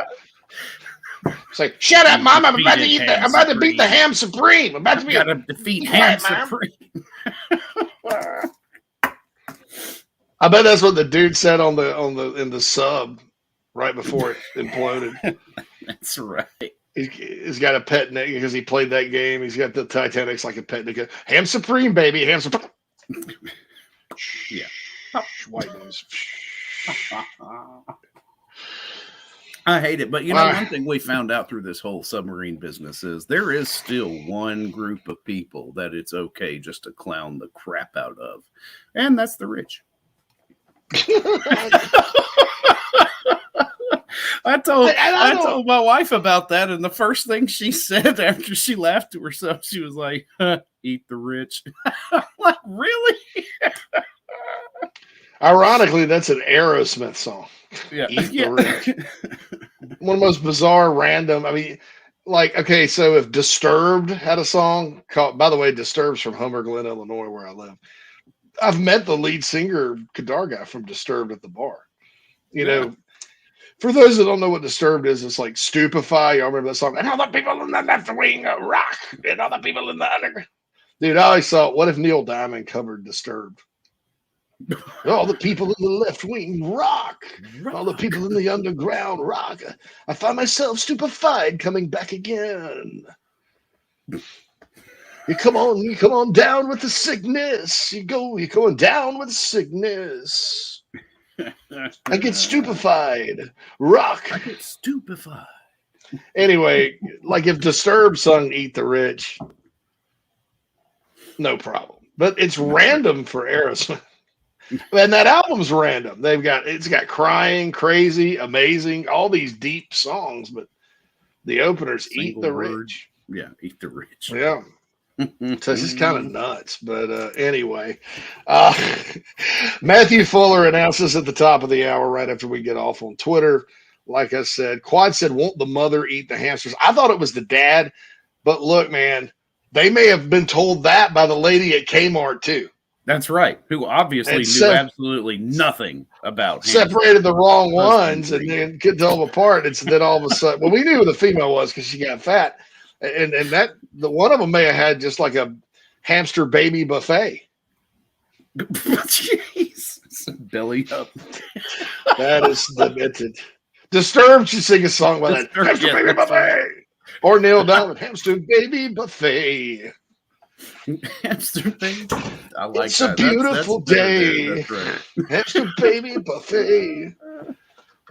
It's like, shut up, Mom! I'm about to eat I'm about to beat the ham supreme. I'm about to defeat ham supreme. I bet that's what the dude said in the sub right before it imploded. That's right. He's got a pet name because he played that game. He's got the Titanic's like a pet name. Ham supreme, baby. Ham supreme. Yeah. White noise. I hate it. But, one thing we found out through this whole submarine business is there is still one group of people that it's okay just to clown the crap out of. And that's the rich. I told my wife about that, and the first thing she said after she laughed to herself, she was like, eat the rich. I'm like, really? Ironically, that's an Aerosmith song. Yeah. Eat the rich. One of the most bizarre, random. I mean, like, okay, so if Disturbed had a song called, by the way, Disturbed's from Homer Glen, Illinois, where I live. I've met the lead singer, Kadar guy from Disturbed at the bar. You know, for those that don't know what Disturbed is, it's like Stupefy. Y'all remember that song? And all the people in the left wing rock, and all the people in the underground. Dude, I always thought, what if Neil Diamond covered Disturbed? All the people in the left wing rock. All the people in the underground rock. I find myself stupefied coming back again. You come on down with the sickness. You're going down with the sickness. I get stupefied. Rock. I get stupefied. Anyway, like if Disturbed sung Eat the Rich, no problem. But it's random for Aerosmith. And that album's random. It's got Crying, Crazy, Amazing, all these deep songs, but the opener's Eat the Rich. Yeah, Eat the Rich. Yeah. So it's just kind of nuts. But anyway, Matthew Fuller announces at the top of the hour right after we get off on Twitter. Like I said, Quad said, won't the mother eat the hamsters? I thought it was the dad, but look, man, they may have been told that by the lady at Kmart too. That's right. Who obviously knew absolutely nothing about separated the wrong ones and then could tell them apart. It's then all of a sudden, well, we knew who the female was because she got fat, and that the one of them may have had just like a hamster baby buffet. Jeez, belly up. That is demented. Disturbed should sing a song by that hamster baby buffet, or Neil Diamond hamster baby buffet. Hamster baby. I like it's that. A beautiful day. That's right. Hamster baby buffet.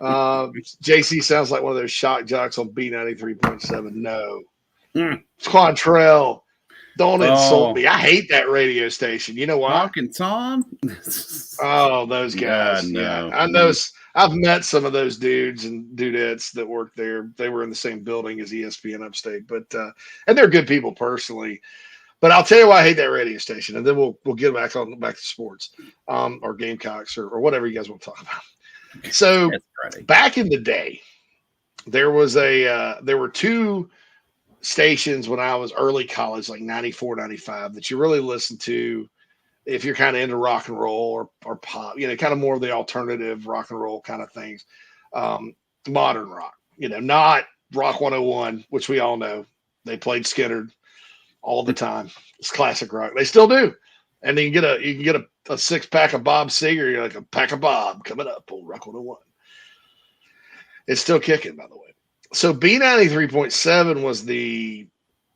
JC sounds like one of those shock jocks on B93.7. No. Quantrell. Don't insult me. I hate that radio station. You know why? Talking Tom? Oh, those guys. No. Yeah. I know. I've met some of those dudes and dudettes that work there. They were in the same building as ESPN Upstate, but and they're good people personally. But I'll tell you why I hate that radio station, and then we'll get back to sports, or Gamecocks, or whatever you guys want to talk about. So back in the day, there were two stations when I was early college, like 94, 95, that you really listened to if you're kind of into rock and roll or pop, kind of more of the alternative rock and roll kind of things, modern rock, not Rock 101, which we all know. They played Skinner all the time. It's classic rock. They still do. And then you can get a 6-pack of Bob Seger. You're like a pack of Bob coming up on Rock 101. It's still kicking, by the way. So B93.7 was the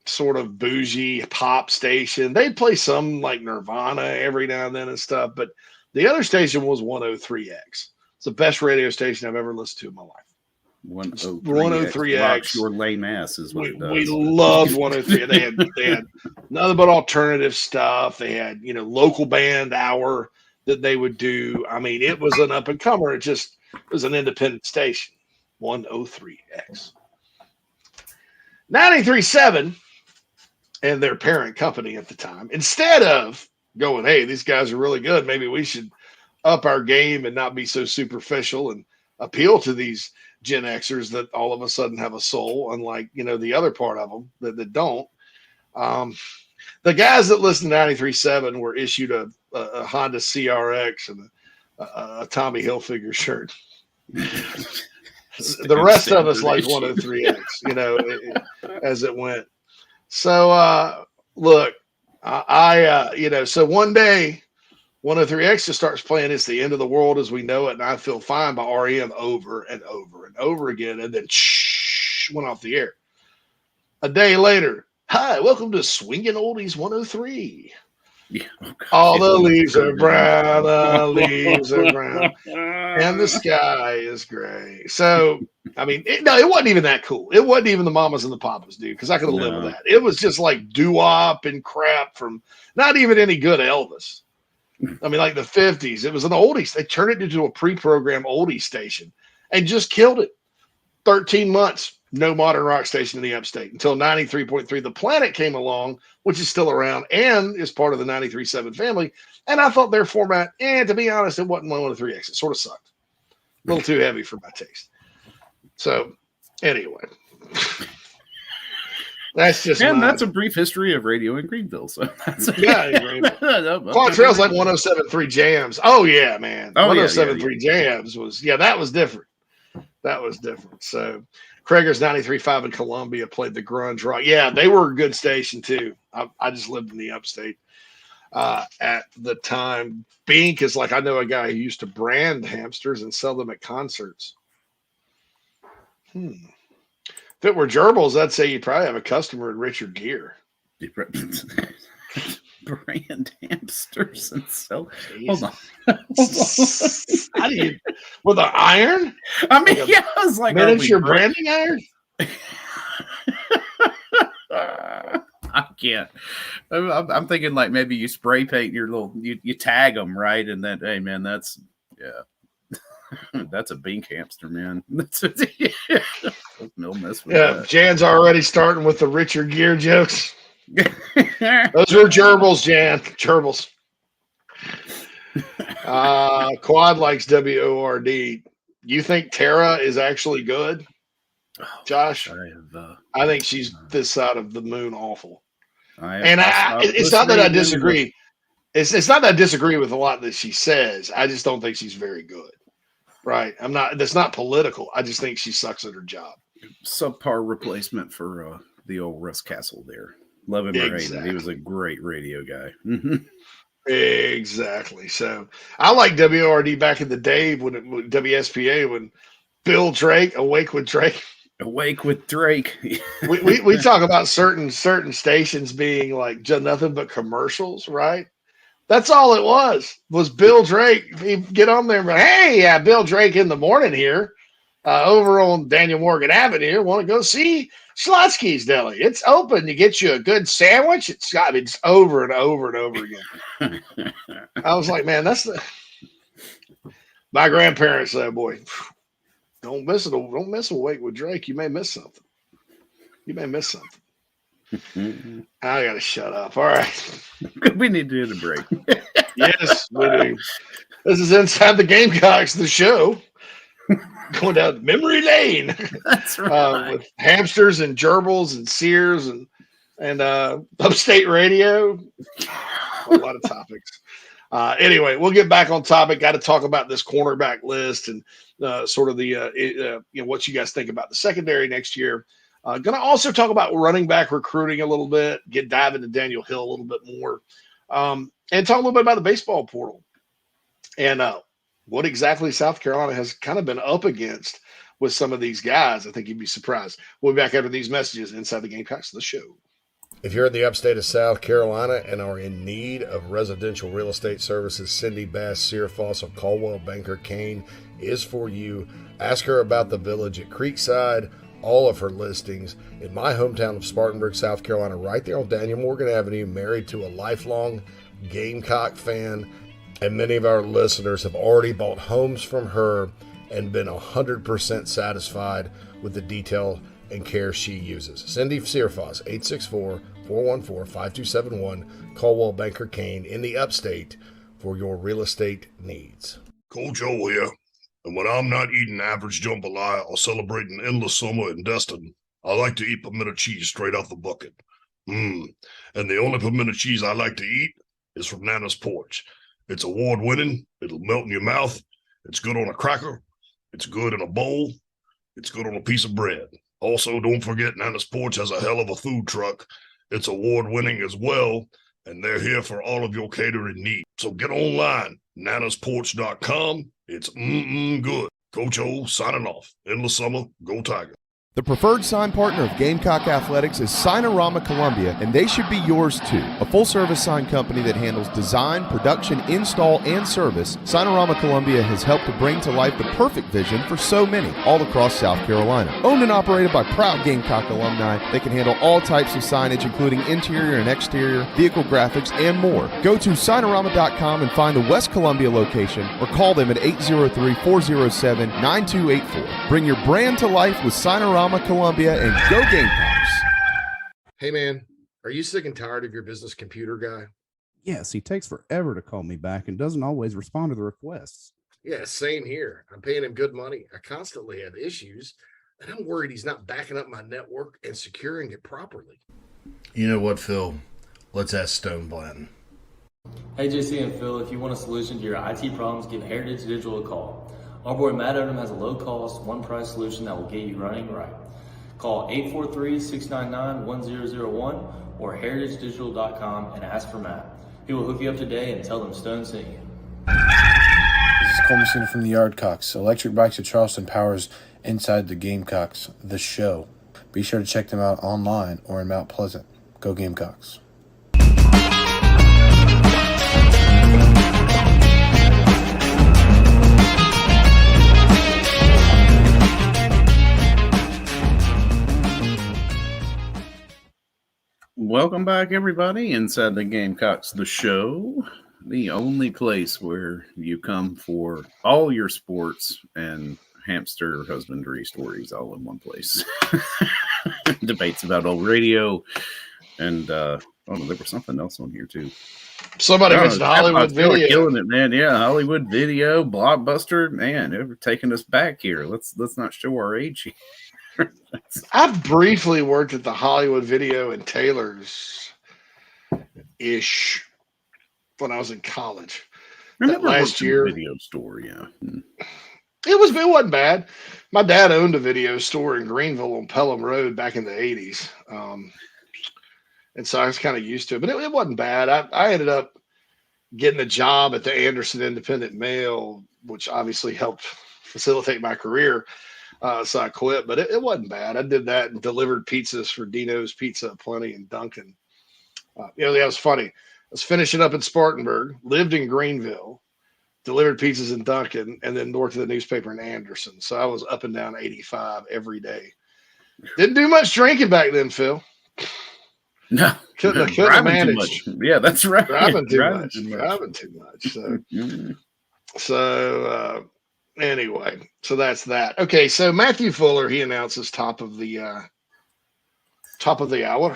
sort of bougie pop station. They'd play some like Nirvana every now and then and stuff, but the other station was 103X. It's the best radio station I've ever listened to in my life. 103X. Your lame ass is what it does. We loved 103. They had nothing but alternative stuff. They had local band hour that they would do. I mean, it was an up and comer. It was an independent station. 103X. 93.7 and their parent company at the time, instead of going, hey, these guys are really good, maybe we should up our game and not be so superficial and appeal to these Gen Xers that all of a sudden have a soul, unlike the other part of them that don't. The guys that listen to 93.7 were issued a Honda CRX and a Tommy Hilfiger shirt. The rest of us like 103X, as it went. So look, so one day 103X just starts playing It's the End of the World as We Know It, and I Feel Fine by REM over and over and over again, and then went off the air. A day later, hi, welcome to Swinging Oldies 103. Yeah. All the leaves are brown, the leaves are brown, and the sky is gray. So I mean, it wasn't even that cool. It wasn't even the Mamas and the Papas, dude, because I could have lived with that. It was just like doo-wop and crap from not even any good Elvis. I mean, like the 50s. It was an oldies. They turned it into a pre-program oldie station and just killed it. 13 months, no modern rock station in the upstate until 93.3. The Planet came along, which is still around and is part of the 93.7 family. And I thought their format, to be honest, it wasn't 103X. It sort of sucked. A little too heavy for my taste. So, anyway. That's just that's a brief history of radio in Greenville. So that's Clark Trail's like 107.3 Jams. Oh yeah, man. 107.3 Jams was that was different. That was different. So Krager's 93.5 in Columbia played the grunge rock. Yeah, they were a good station too. I just lived in the upstate at the time. Bink is like, I know a guy who used to brand hamsters and sell them at concerts. If it were gerbils, I'd say you'd probably have a customer at Richard Gere. Brand hamsters and sell. Hold on. How do you with an iron? I mean, like I was like, miniature branding iron. I can't. I'm thinking like maybe you spray paint your you tag them, right, and then hey man, that's that's a Bink hamster, man. That's no mess with that. Jan's already starting with the Richard Gere jokes. Those were gerbils, Jan. Gerbils. Quad likes WORD. You think Tara is actually good, Josh? I think she's this side of the moon awful. It's not that I disagree. It's not that I disagree with a lot that she says. I just don't think she's very good. Right. I'm not. That's not political. I just think she sucks at her job. Subpar replacement for the old Russ Castle there. Love him or hate him. He was a great radio guy. Exactly. So I like WORD back in the day when WSPA, when Bill Drake, Awake with Drake. Awake with Drake. we talk about certain stations being like nothing but commercials, right? That's all it was Bill Drake. He'd get on there and be like, hey, Bill Drake in the morning here, over on Daniel Morgan Avenue. Want to go see Schlotsky's Deli? It's open. You get you a good sandwich. It's over and over and over again. I was like, man, my grandparents said, boy, don't miss Awake with Drake. You may miss something. I gotta shut up. All right. We need to do the break. Yes, we do. This is Inside the Gamecocks, the show. Going down memory lane. That's right. With hamsters and gerbils and Sears and upstate radio. A lot of topics. Anyway, we'll get back on topic. Got to talk about this cornerback list and sort of the what you guys think about the secondary next year. Going to also talk about running back recruiting a little bit, dive into Daniel Hill a little bit more, and talk a little bit about the baseball portal and what exactly South Carolina has kind of been up against with some of these guys. I think you'd be surprised. We'll be back after these messages inside the Gamecocks, the show. If you're in the upstate of South Carolina and are in need of residential real estate services, Cindy Bass, Searfoss, or Caldwell Banker Kane is for you. Ask her about the village at Creekside. All of her listings in my hometown of Spartanburg, South Carolina, right there on Daniel Morgan Avenue, married to a lifelong Gamecock fan. And many of our listeners have already bought homes from her and been 100% satisfied with the detail and care she uses. Cindy Searfoss, 864-414-5271, Caldwell Banker Kane in the upstate for your real estate needs. Coach O here. And when I'm not eating average jambalaya or celebrating endless summer in Destin, I like to eat pimento cheese straight out the bucket. And the only pimento cheese I like to eat is from Nana's Porch. It's award-winning. It'll melt in your mouth. It's good on a cracker. It's good in a bowl. It's good on a piece of bread. Also, don't forget Nana's Porch has a hell of a food truck. It's award-winning as well, and they're here for all of your catering needs. So get online, nanasporch.com. It's good. Coach O signing off. Endless summer. Go Tiger. The preferred sign partner of Gamecock Athletics is Signorama Columbia, and they should be yours too. A full-service sign company that handles design, production, install, and service, Signorama Columbia has helped to bring to life the perfect vision for so many all across South Carolina. Owned and operated by proud Gamecock alumni, they can handle all types of signage, including interior and exterior, vehicle graphics, and more. Go to Signorama.com and find the West Columbia location, or call them at 803-407-9284. Bring your brand to life with Signorama Columbia, and go Gamecocks. Hey man, are you sick and tired of your business computer guy? Yes, he takes forever to call me back and doesn't always respond to the requests. Yeah, same here. I'm paying him good money. I constantly have issues, and I'm worried he's not backing up my network and securing it properly. You know what, Phil? Let's ask Stone Blanton. Hey, JC and Phil, if you want a solution to your IT problems, give Heritage Digital a call. Our boy Matt Odom has a low-cost, one-price solution that will get you running right. Call 843-699-1001 or heritagedigital.com and ask for Matt. He will hook you up today and tell them Stone sent you. This is Cole Messina from the Yardcocks. Electric Bikes of Charleston powers Inside the Gamecocks, the show. Be sure to check them out online or in Mount Pleasant. Go Gamecocks. Welcome back, everybody, inside the Gamecocks, the show, the only place where you come for all your sports and hamster husbandry stories all in one place. Debates about old radio, and there was something else on here too. Somebody mentioned Hollywood Video. Killing it, man. Yeah, Hollywood Video, Blockbuster, man, they're taking us back here. Let's not show our age here. I briefly worked at the Hollywood Video in Taylor's ish when I was in college. That last year, video store, yeah. It wasn't bad. My dad owned a video store in Greenville on Pelham Road back in the 80s. And so I was kind of used to it, but it wasn't bad. I ended up getting a job at the Anderson Independent Mail, which obviously helped facilitate my career. So I quit, but it wasn't bad. I did that and delivered pizzas for Dino's Pizza, Plenty, and Dunkin'. That was funny. I was finishing up in Spartanburg, lived in Greenville, delivered pizzas in Dunkin', and then worked at the newspaper in Anderson. So I was up and down 85 every day. Didn't do much drinking back then, Phil. No, couldn't manage. Yeah, that's right. Driving too much. So anyway, so that's that. Okay, so Matthew Fuller, he announces top of the hour. Top of the hour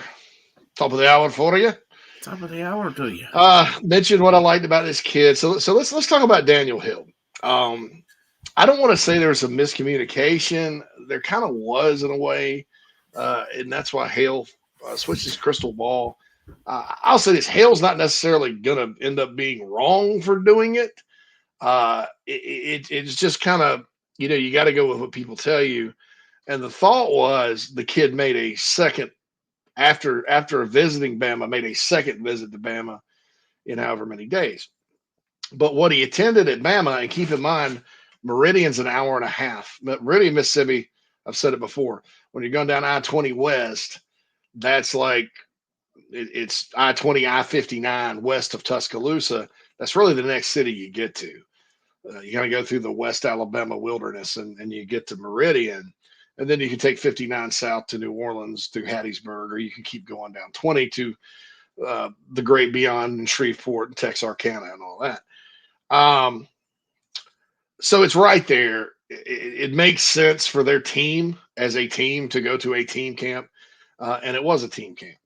for you. Top of the hour to you. Mentioned what I liked about this kid. So let's talk about Daniel Hill. I don't want to say there was a miscommunication. There kind of was in a way, and that's why Hale switched his crystal ball. I'll say this: Hale's not necessarily going to end up being wrong for doing it. It's just kind of, you got to go with what people tell you. And the thought was the kid made a second after visiting Bama, made a second visit to Bama in however many days. But what he attended at Bama, and keep in mind, Meridian's an hour and a half. Meridian, Mississippi, I've said it before, when you're going down I-20 West, that's like it's I-20, I-59 west of Tuscaloosa. That's really the next city you get to. You got to go through the West Alabama wilderness and you get to Meridian. And then you can take 59 south to New Orleans through Hattiesburg, or you can keep going down 20 to the Great Beyond and Shreveport and Texarkana and all that. So it's right there. It makes sense for their team as a team to go to a team camp. And it was a team camp.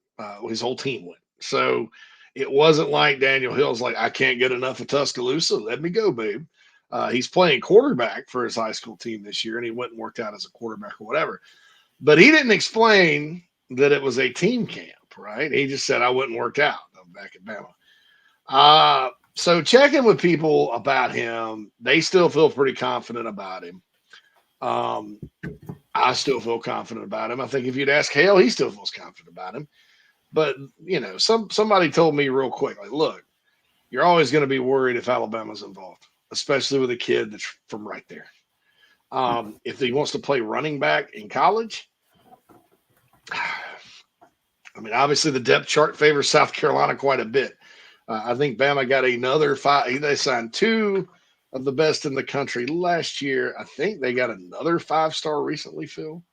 His whole team went. So it wasn't like Daniel Hill's like, I can't get enough of Tuscaloosa. Let me go, babe. He's playing quarterback for his high school team this year, and he went and worked out as a quarterback or whatever. But he didn't explain that it was a team camp, right? He just said, I went and worked out. I'm back at Bama. So checking with people about him, they still feel pretty confident about him. I still feel confident about him. I think if you'd ask Hale, he still feels confident about him. But, somebody told me real quick, like, look, you're always going to be worried if Alabama's involved, especially with a kid that's from right there. If he wants to play running back in college, I mean, obviously the depth chart favors South Carolina quite a bit. I think Bama got another 5. They signed 2 of the best in the country last year. I think they got another 5-star recently, Phil.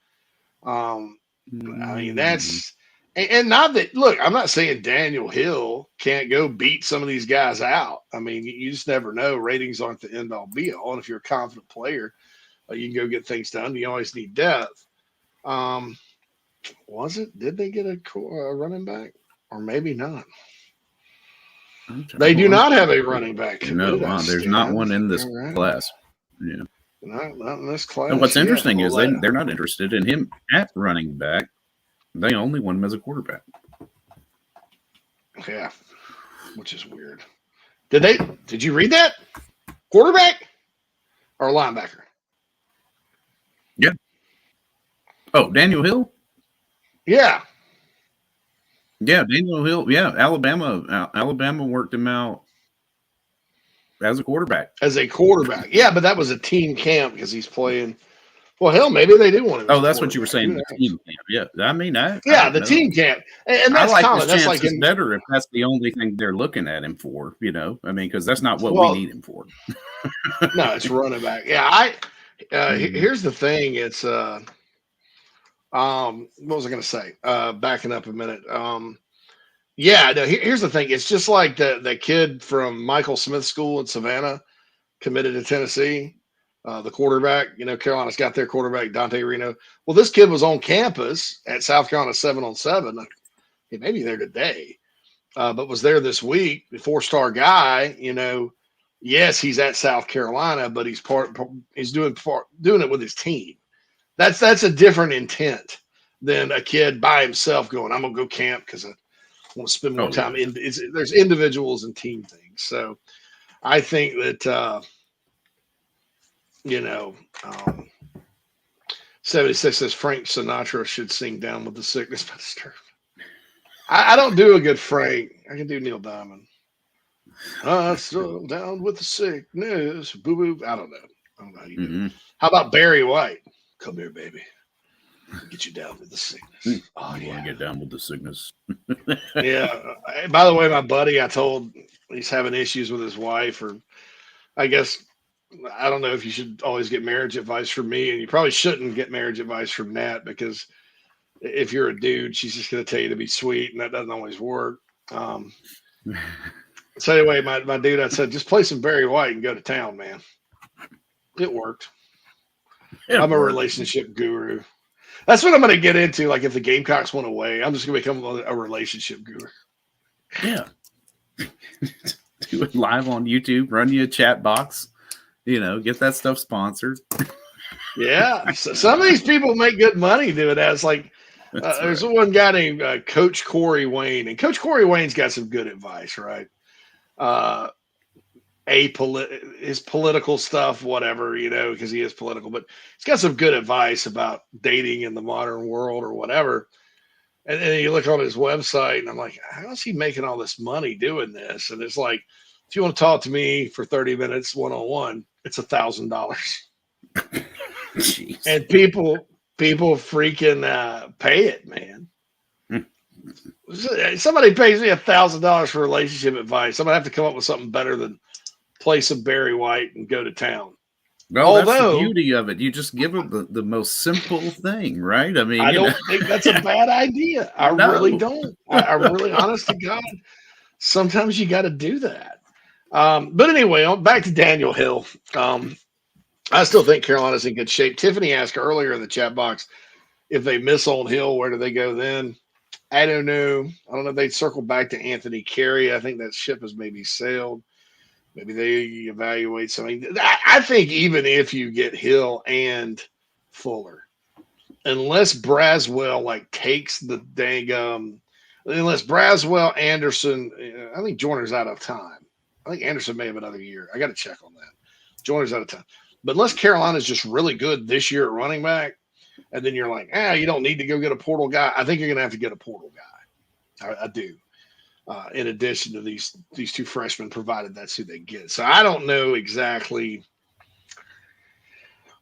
I mean, that's and not that. Look, I'm not saying Daniel Hill can't go beat some of these guys out. I mean, you just never know. Ratings aren't the end all be all. And if you're a confident player, you can go get things done. You always need depth. Was it? Did they get a running back, or maybe not? They do not have a running back. No, there's not one in this class. Yeah, not in this class. And what's interesting is they're not interested in him at running back. They only want him as a quarterback. Yeah, which is weird. Did you read that? Quarterback or linebacker? Yeah. Oh, Daniel Hill? Yeah. Yeah, Daniel Hill. Yeah, Alabama worked him out as a quarterback. Yeah, but that was a team camp because he's playing. Well, hell, maybe they do want him. Oh, that's what you were saying. The team camp. Yeah, I mean, the team camp, and that's I like common. his That's chances better if that's the only thing they're looking at him for. I mean, because that's not what we need him for. No, it's running back. Yeah, here's the thing. It's what was I going to say? Backing up a minute. Yeah, no, here's the thing. It's just like the kid from Michael Smith School in Savannah committed to Tennessee. The quarterback, Carolina's got their quarterback, Dante Reno. Well, this kid was on campus at South Carolina 7-on-7. He may be there today, but was there this week. The 4-star guy, yes, he's at South Carolina, but he's doing it with his team. That's a different intent than a kid by himself going, I'm gonna go camp because I want to spend more time. There's individuals and team things. So I think that 76 says Frank Sinatra should sing Down with the Sickness by Disturbed. I don't do a good Frank. I can do Neil Diamond. So down with the sickness. Boo boo. I don't know how you do. How about Barry White? Come here, baby. I'll get you down with the sickness. Oh, yeah. Want to get down with the sickness. Yeah. By the way, my buddy, I told he's having issues with his wife, or I guess I don't know if you should always get marriage advice from me, and you probably shouldn't get marriage advice from Nat, because if you're a dude, she's just going to tell you to be sweet, and that doesn't always work. So anyway, my dude, I said, just play some Barry White and go to town, man. It worked. I'm a relationship guru. That's what I'm going to get into. Like, if the Gamecocks went away, I'm just going to become a relationship guru. Yeah. Do it live on YouTube, run you a chat box, get that stuff sponsored. Yeah. So some of these people make good money doing that. It's like, there's one guy named Coach Corey Wayne, and Coach Corey Wayne's got some good advice, right? His political stuff, whatever, because he is political, but he's got some good advice about dating in the modern world or whatever. And then you look on his website, and I'm like, how is he making all this money doing this? And it's like, if you want to talk to me for 30 minutes one-on-one, it's $1,000. And people freaking pay it, man. Somebody pays me $1,000 for relationship advice. I'm gonna have to come up with something better than play some Barry White and go to town. No, that's the beauty of it. You just give them the most simple thing, right? I mean, I don't think that's a bad idea. I really don't. I really, honest to God, sometimes you got to do that. But anyway, back to Daniel Hill. I still think Carolina's in good shape. Tiffany asked earlier in the chat box, if they miss on Hill, where do they go then? I don't know. I don't know if they'd circle back to Anthony Carey. I think that ship has maybe sailed. Maybe they evaluate something. I think even if you get Hill and Fuller, unless Braswell takes the dang unless Braswell, Anderson, I think Joyner's out of time. I think Anderson may have another year. I got to check on that. Joyner's out of time. But unless Carolina's just really good this year at running back, and then you're like, you don't need to go get a portal guy. I think you're going to have to get a portal guy. I do. In addition to these two freshmen, provided that's who they get. So I don't know exactly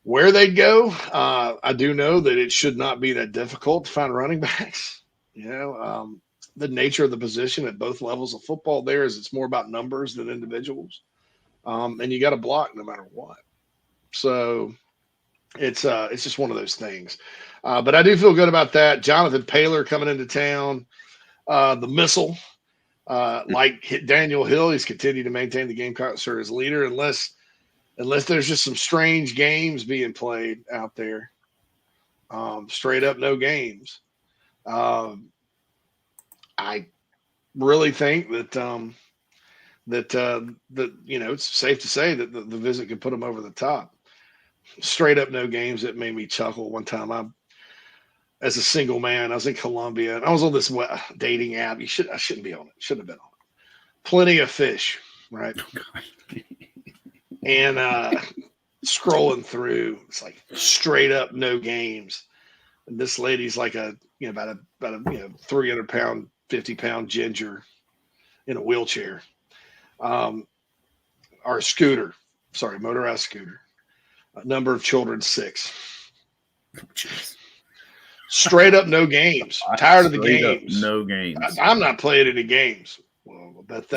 Where they go, I do know that it should not be that difficult to find running backs. The nature of the position at both levels of football there is it's more about numbers than individuals, and you got to block no matter what. So it's just one of those things. But I do feel good about that. Jonathan Paylor coming into town, the missile, like Daniel Hill, he's continued to maintain the Gamecocks as leader, unless there's just some strange games being played out there. Straight up no games. I really think that it's safe to say that the visit could put them over the top. Straight up no games. It made me chuckle one time. As a single man, I was in Colombia and I was on this dating app. I shouldn't be on it. Shouldn't have been on it. Plenty of Fish, right? And scrolling through, it's like straight up no games. And this lady's like about a 300-pound, 50-pound ginger in a wheelchair, or a scooter. Sorry, motorized scooter. Number of children 6. Straight up no games. Tired of the games. No games. I'm not playing any games. Well, I bet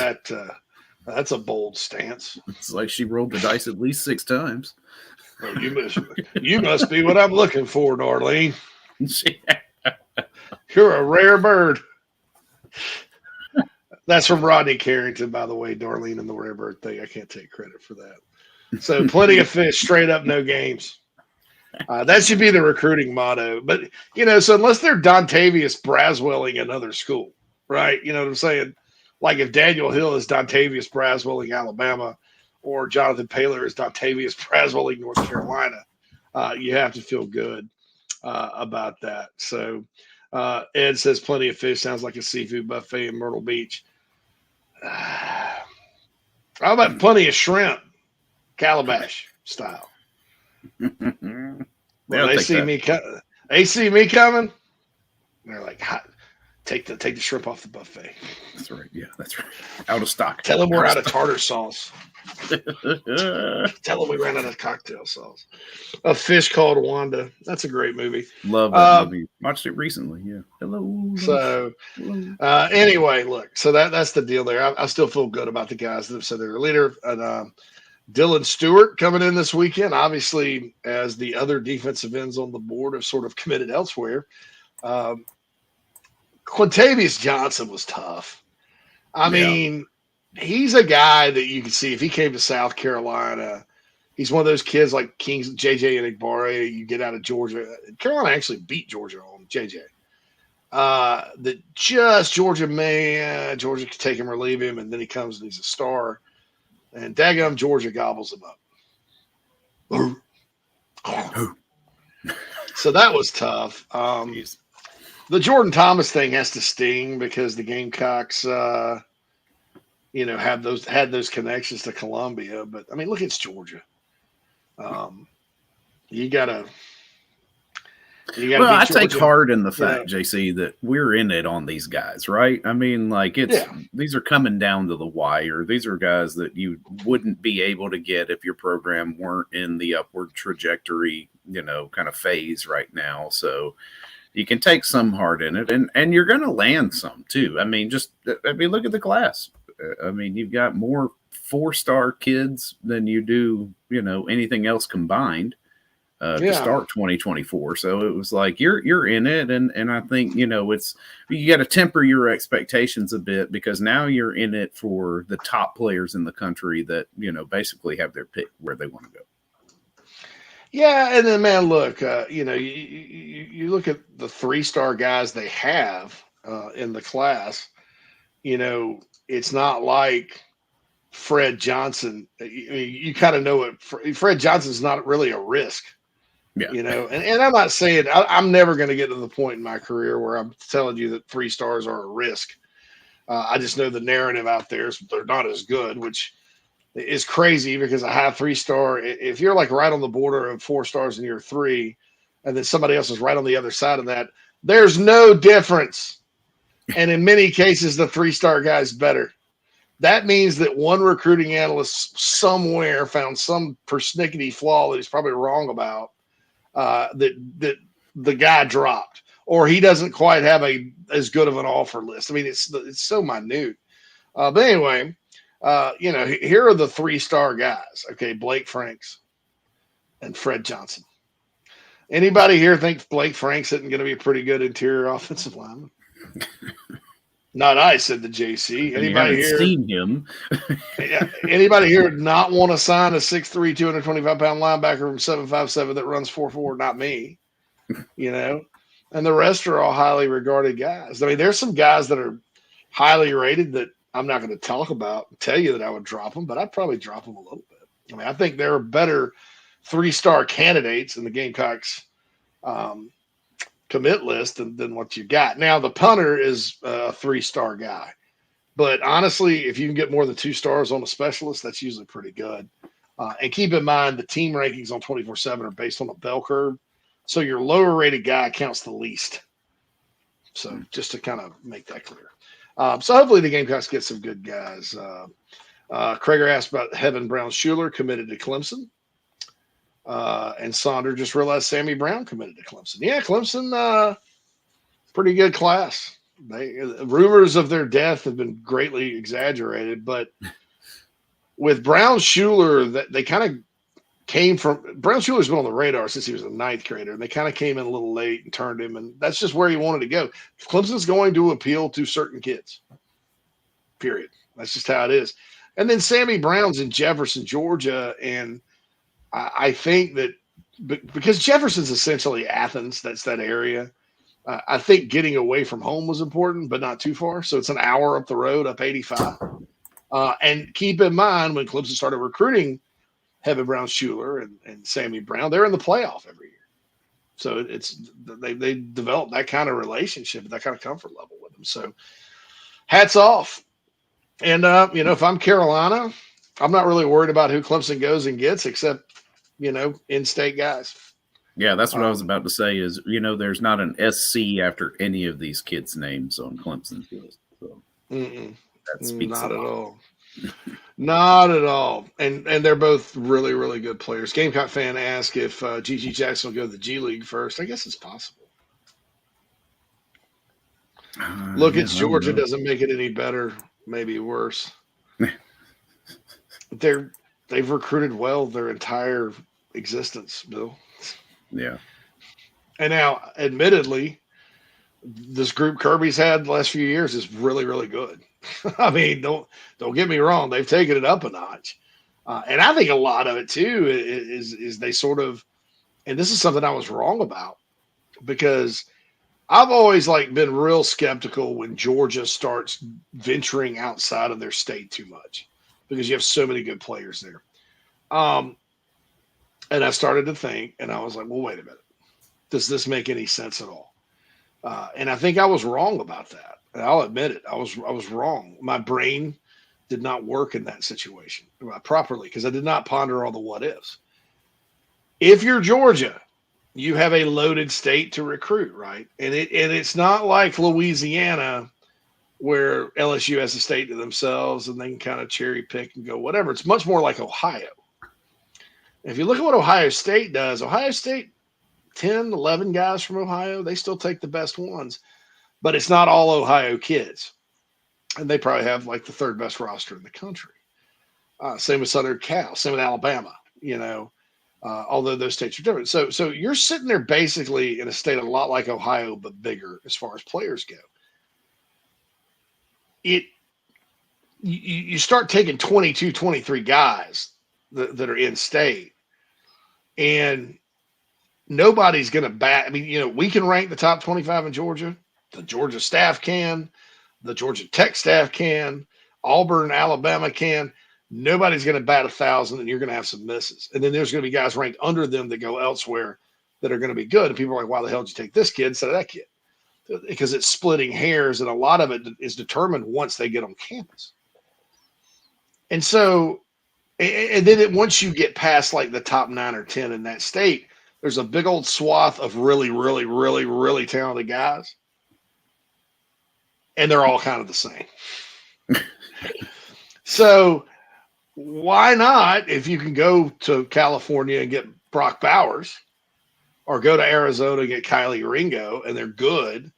that's a bold stance. It's like she rolled the dice at least 6 times. Well, you must be what I'm looking for, Darlene. You're a rare bird. That's from Rodney Carrington, by the way, Darlene and the rare bird thing. I can't take credit for that. So Plenty of Fish, straight up no games. That should be the recruiting motto. But, so unless they're Dontavius Braswelling another school, right? You know what I'm saying? Like if Daniel Hill is Dontavius Braswelling Alabama or Jonathan Paylor is Dontavius Braswelling North Carolina, you have to feel good about that. So Ed says Plenty of Fish sounds like a seafood buffet in Myrtle Beach. How about Plenty of Shrimp, Calabash style? Well, they see me coming. They're like, take the shrimp off the buffet. That's right. Yeah, that's right. Out of stock. Tell them we're out of tartar sauce. Tell them we ran out of cocktail sauce. A Fish Called Wanda. That's a great movie. Love that movie. Watched it recently. Yeah. Hello. So anyway, look. So that's the deal there. I still feel good about the guys that have said they're the leader. And Dylan Stewart coming in this weekend, obviously, as the other defensive ends on the board have sort of committed elsewhere. Quintavious Johnson was tough. I mean, he's a guy that you can see if he came to South Carolina, he's one of those kids like Kings, JJ Enigbare, you get out of Georgia. Carolina actually beat Georgia on JJ. That just Georgia could take him or leave him, and then he comes and he's a star. And daggum Georgia gobbles him up. So that was tough. The Jordan Thomas thing has to sting because the Gamecocks, had those connections to Columbia. But I mean, look, it's Georgia. You gotta. Well, I take heart in the fact, JC, that we're in it on these guys, right? I mean, like these are coming down to the wire. These are guys that you wouldn't be able to get if your program weren't in the upward trajectory, kind of phase right now. So you can take some heart in it, and you're going to land some too. I mean, look at the class. I mean, you've got more 4-star kids than you do, anything else combined. To start 2024. So it was like you're in it, and I think you got to temper your expectations a bit because now you're in it for the top players in the country that basically have their pick where they want to go. Yeah, and then man, look, you look at the 3-star guys they have in the class. It's not like Fred Johnson. You kind of know it. Fred Johnson's not really a risk. Yeah. And I'm not saying I'm never going to get to the point in my career where I'm telling you that 3 stars are a risk. I just know the narrative out there is they're not as good, which is crazy because a high 3-star, if you're like right on the border of 4 stars and you're 3, and then somebody else is right on the other side of that, there's no difference. And in many cases, the 3-star guy's better that means that one recruiting analyst somewhere found some persnickety flaw that he's probably wrong about, that the guy dropped, or he doesn't quite have as good of an offer list. I mean, it's so minute. But anyway, here are the 3-star guys. Okay, Blake Franks and Fred Johnson. Anybody here think Blake Franks isn't going to be a pretty good interior offensive lineman? Not I, said the JC. Anybody here seen him? Anybody here not want to sign a 6'3", 225-pound linebacker from 757 that runs 4.4? Not me. And the rest are all highly regarded guys. I mean, there's some guys that are highly rated that I'm not going to talk about and tell you that I would drop them, but I'd probably drop them a little bit. I mean, I think there are better 3-star candidates in the Gamecocks commit list than what you got. Now, the punter is a 3-star guy. But honestly, if you can get more than 2 stars on a specialist, that's usually pretty good. And keep in mind, the team rankings on 24/7 are based on a bell curve. So your lower rated guy counts the least. So just to kind of make that clear. So hopefully the Gamecocks get some good guys. Krager asked about Heaven Brown-Schuler committed to Clemson. And Sonder just realized Sammy Brown committed to Clemson. Yeah, Clemson, pretty good class. Rumors of their death have been greatly exaggerated, but with Brown-Schuler, that they kind of came from. Brown-Schuler's been on the radar since he was a 9th grader, and they kind of came in a little late and turned him, and that's just where he wanted to go. Clemson's going to appeal to certain kids. Period. That's just how it is. And then Sammy Brown's in Jefferson, Georgia, and I think that because Jefferson's essentially Athens, that's that area. I think getting away from home was important, but not too far. So it's an hour up the road, up 85. And keep in mind, when Clemson started recruiting Heaven Brown-Schuler and Sammy Brown, they're in the playoff every year. So they developed that kind of relationship, that kind of comfort level with them. So hats off. And, if I'm Carolina, I'm not really worried about who Clemson goes and gets, except, in-state guys. Yeah, that's what I was about to say is, there's not an SC after any of these kids' names on Clemson's list. So that speaks not a at lot. all. Not at all. And they're both really, really good players. Gamecock fan asked if G.G. Jackson will go to the G League first. I guess it's possible. Look, it's Georgia doesn't make it any better, maybe worse. They've recruited well their entire existence, Bill. Yeah. And now, admittedly, this group Kirby's had the last few years is really, really good. I mean, don't get me wrong; they've taken it up a notch, and I think a lot of it too is they sort of, and this is something I was wrong about because I've always been real skeptical when Georgia starts venturing outside of their state too much because you have so many good players there. And I started to think, and I was like, well, wait a minute. Does this make any sense at all? And I think I was wrong about that. And I'll admit it. I was wrong. My brain did not work in that situation properly because I did not ponder all the what ifs. If you're Georgia, you have a loaded state to recruit, right? And it's not like Louisiana where LSU has a state to themselves and they can kind of cherry pick and go whatever. It's much more like Ohio. If you look at what Ohio State does, Ohio State, 10, 11 guys from Ohio, they still take the best ones, but it's not all Ohio kids. And they probably have the 3rd best roster in the country. Same with Southern Cal, same with Alabama, although those states are different. So you're sitting there basically in a state a lot like Ohio, but bigger as far as players go. You start taking 22, 23 guys that are in state, and nobody's going to bat. I mean, we can rank the top 25 in Georgia. The Georgia staff can. The Georgia Tech staff can. Auburn, Alabama can. Nobody's going to bat 1,000, and you're going to have some misses. And then there's going to be guys ranked under them that go elsewhere that are going to be good. And people are like, why the hell did you take this kid instead of that kid? Because it's splitting hairs, and a lot of it is determined once they get on campus. And so, and then once you get past the top 9 or 10 in that state, there's a big old swath of really, really, really, really talented guys. And they're all kind of the same. So why not, if you can go to California and get Brock Bowers, or go to Arizona and get Kylie Ringo, and they're good,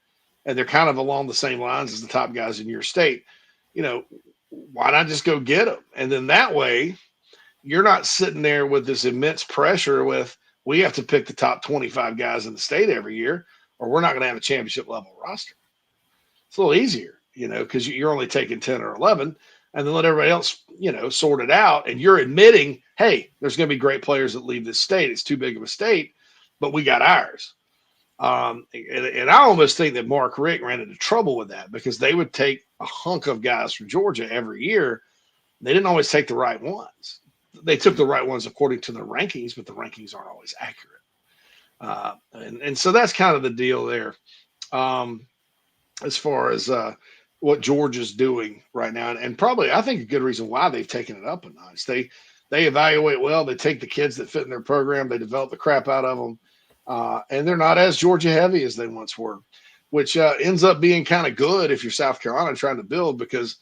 and they're kind of along the same lines as the top guys in your state, why not just go get them? And then that way, you're not sitting there with this immense pressure with, we have to pick the top 25 guys in the state every year, or we're not going to have a championship level roster. It's a little easier, because you're only taking 10 or 11, and then let everybody else, sort it out. And you're admitting, hey, there's going to be great players that leave this state. It's too big of a state, but we got ours. And I almost think that Mark Richt ran into trouble with that, because they would take a hunk of guys from Georgia every year. They didn't always take the right ones. They took the right ones according to the rankings, but the rankings aren't always accurate. And so that's kind of the deal there. As far as what Georgia's doing right now, and probably, I think, a good reason why they've taken it up a notch. They evaluate well. They take the kids that fit in their program. They develop the crap out of them. And they're not as Georgia heavy as they once were, which ends up being kind of good if you're South Carolina trying to build, because,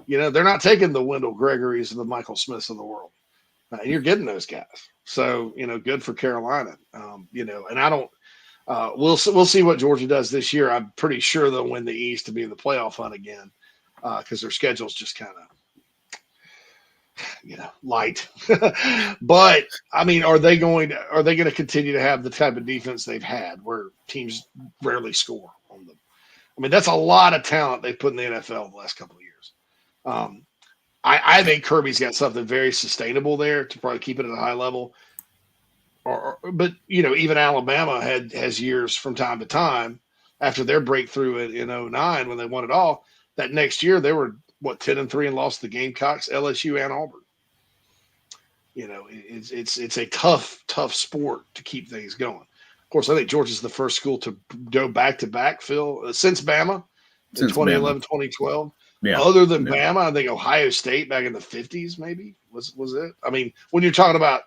they're not taking the Wendell Gregorys and the Michael Smiths of the world. And you're getting those guys. So, good for Carolina. And I don't, we'll see what Georgia does this year. I'm pretty sure they'll win the East to be in the playoff hunt again, because their schedule's just kind of, light. But I mean, are they going to continue to have the type of defense they've had, where teams rarely score on them? I mean, that's a lot of talent they put in the NFL the last couple of years. I think Kirby's got something very sustainable there to probably keep it at a high level. But even Alabama has years from time to time after their breakthrough in 2009 when they won it all. That next year they were 10-3 and lost the Gamecocks, LSU, and Auburn. It's a tough sport to keep things going. Of course, I think Georgia's the first school to go back-to-back, Phil, since Bama in 2011, 2012. Yeah. Other than Bama, I think Ohio State back in the 50s maybe was it. I mean, when you're talking about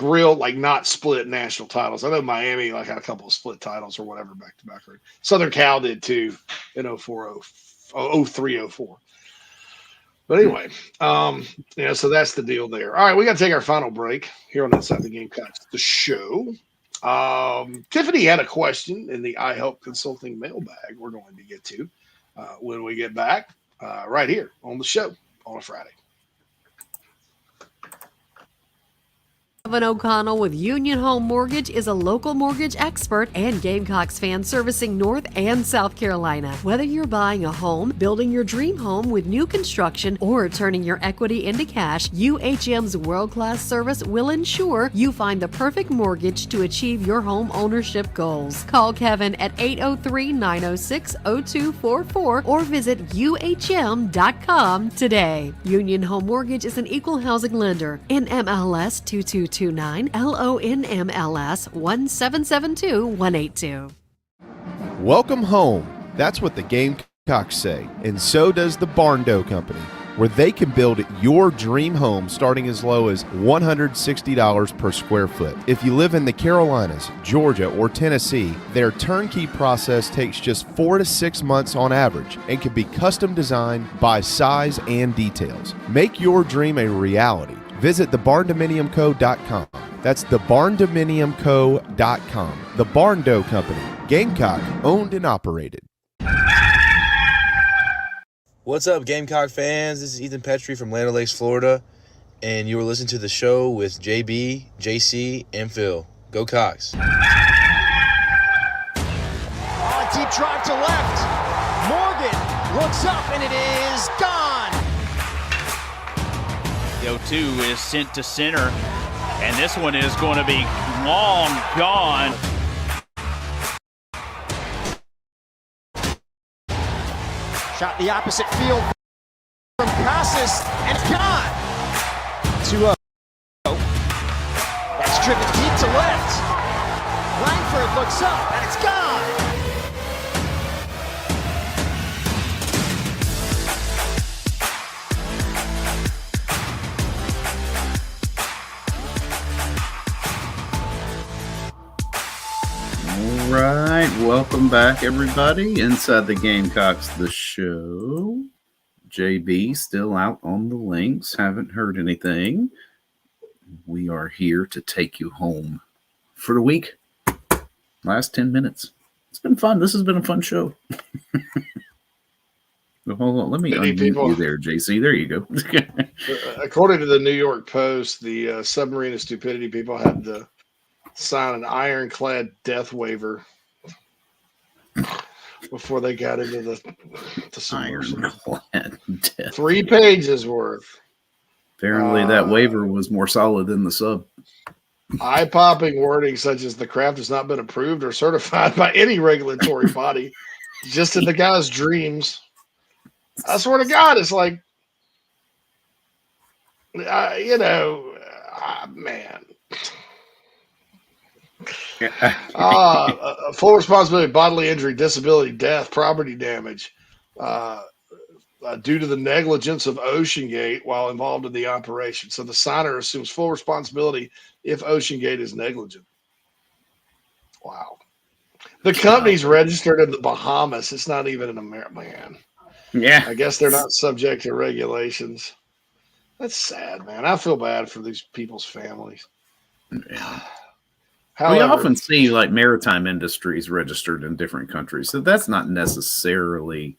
real not split national titles, I know Miami had a couple of split titles or whatever back-to-back. Southern Cal did too in 03, 04. But anyway, so that's the deal there. All right, we got to take our final break here on Inside the Gamecocks, the show. Tiffany had a question in the I Help Consulting mailbag we're going to get to when we get back right here on the show on a Friday. Kevin O'Connell with Union Home Mortgage is a local mortgage expert and Gamecocks fan servicing North and South Carolina. Whether you're buying a home, building your dream home with new construction, or turning your equity into cash, UHM's world-class service will ensure you find the perfect mortgage to achieve your home ownership goals. Call Kevin at 803-906-0244 or visit UHM.com today. Union Home Mortgage is an equal housing lender. NMLS 2229, LONMLS 1772182. Welcome home. That's what the Gamecocks say, and so does the Barn Dough Company, where they can build your dream home starting as low as $160 per square foot. If you live in the Carolinas, Georgia, or Tennessee, their turnkey process takes just 4 to 6 months on average and can be custom designed by size and details. Make your dream a reality. Visit thebarndominiumco.com. That's thebarndominiumco.com. The Barn Dough Company, Gamecock, owned and operated. What's up, Gamecock fans? This is Ethan Petrie from Land O'Lakes, Florida, and you are listening to the show with JB, JC, and Phil. Go Cox. Deep drive to left. Morgan looks up, and it is gone. The 0-2 is sent to center, and this one is going to be long gone. Shot the opposite field from Casas, and it's gone. 2-0. That's driven deep to left. Langford looks up, and it's gone. All right, welcome back, everybody. Inside the Gamecocks, the show. JB still out on the links. Haven't heard anything. We are here to take you home for the week. Last 10 minutes. It's been fun. This has been a fun show. Hold on. Let me unmute you there, JC. There you go. According to the New York Post, the submarine of stupidity people had to sign an ironclad death waiver before they got into the submersible. Ironclad death. 3 pages worth. Apparently, that waiver was more solid than the sub. Eye-popping wording such as the craft has not been approved or certified by any regulatory body, just in the guy's dreams. I swear to God, it's like, man. Full responsibility, bodily injury, disability, death, property damage due to the negligence of OceanGate while involved in the operation. So the signer assumes full responsibility if OceanGate is negligent. Wow. The company's registered in the Bahamas. It's not even in America, man. Yeah. I guess they're not subject to regulations. That's sad, man. I feel bad for these people's families. Yeah. However, we often see like maritime industries registered in different countries, so that's not necessarily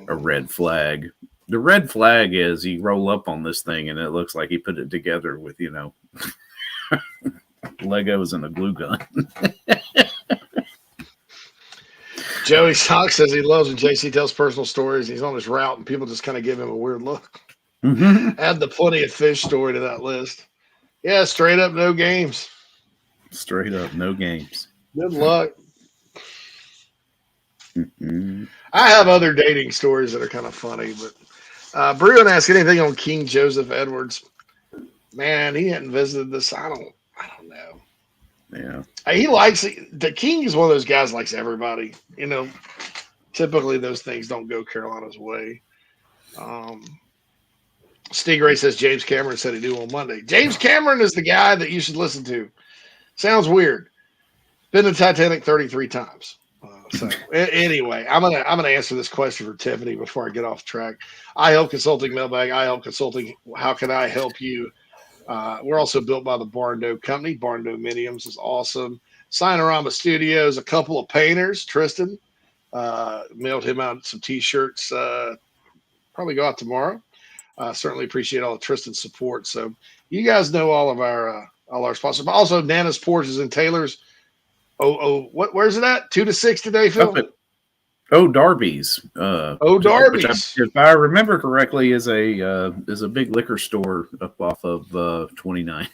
a red flag. The red flag is you roll up on this thing and it looks like he put it together with, Legos and a glue gun. Joey Sock says he loves when JC tells personal stories. He's on his route and people just kind of give him a weird look. Add the plenty of fish story to that list. Yeah, straight up no games. Straight up no games. Good luck. I have other dating stories that are kind of funny, but Bruin asked anything on King Joseph Edwards. Man, he hadn't visited this. I don't know. Yeah. He likes it. The King is one of those guys likes everybody. Typically those things don't go Carolina's way. Stingray says James Cameron said he knew on Monday. James Cameron is the guy that you should listen to. Sounds weird. Been to Titanic 33 times. Anyway, I'm gonna answer this question for Tiffany before I get off track. I Help Consulting mailbag. I Help Consulting. How can I help you? We're also built by the Barndo Company. Barndo Miniums is awesome. Signorama Studios. A couple of painters. Tristan mailed him out some T-shirts. Probably go out tomorrow. Certainly appreciate all of Tristan's support. So you guys know all our sponsors. But also Nana's Porches and Taylor's. Where's it at? 2 to 6 today, Phil? Darby's. Darby's. Which if I remember correctly, is a big liquor store up off of 29.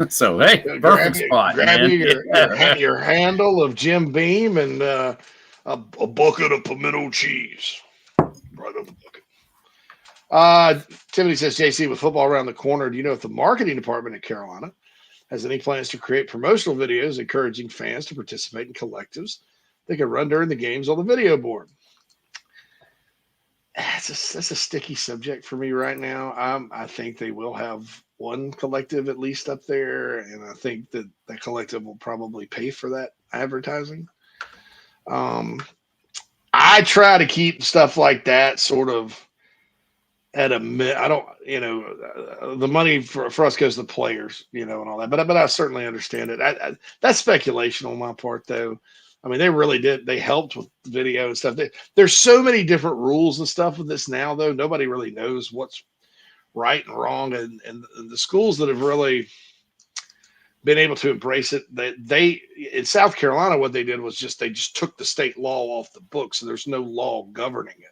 So hey, perfect spot. Grab your handle of Jim Beam and a bucket of pimento cheese. Right up the bucket. Tiffany says, JC, with football around the corner, do you know if the marketing department at Carolina has any plans to create promotional videos encouraging fans to participate in collectives they can run during the games on the video board? That's a sticky subject for me right now. I think they will have one collective at least up there, and I think that collective will probably pay for that advertising. I try to keep stuff like that sort of at I don't, the money for us goes to the players, and all that. But I certainly understand it. That's speculation on my part, though. I mean, they really did. They helped with video and stuff. There's so many different rules and stuff with this now, though. Nobody really knows what's right and wrong. And the schools that have really been able to embrace it, they in South Carolina, what they did was they just took the state law off the books. So there's no law governing it.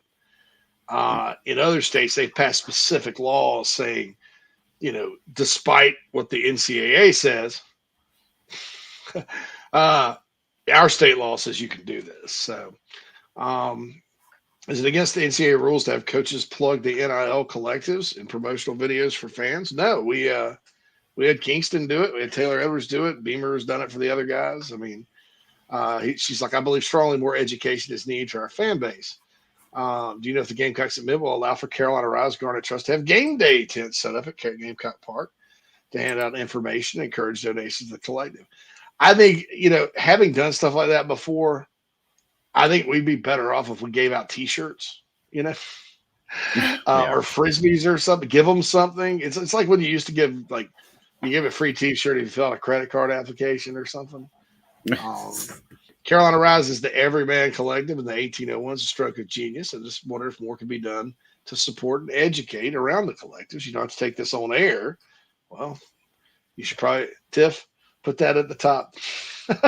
In other states, they've passed specific laws saying, despite what the NCAA says, our state law says you can do this. So, is it against the NCAA rules to have coaches plug the NIL collectives and promotional videos for fans? No, we had Kingston do it. We had Taylor Edwards do it. Beamer has done it for the other guys. I mean, she's like, I believe strongly more education is needed for our fan base. Do you know if the Gamecocks at Mid will allow for Carolina Rise Garnet Trust to have game day tents set up at Gamecock Park to hand out information and encourage donations to the collective? I think, having done stuff like that before, I think we'd be better off if we gave out T-shirts, or frisbees or something. Give them something. It's like when you used to give you give a free T-shirt if you fill out a credit card application or something. Carolina Rise is the Everyman Collective, and the 1801 is a stroke of genius. I just wonder if more can be done to support and educate around the collectives. You don't have to take this on air. Well, you should probably, Tiff, put that at the top. Just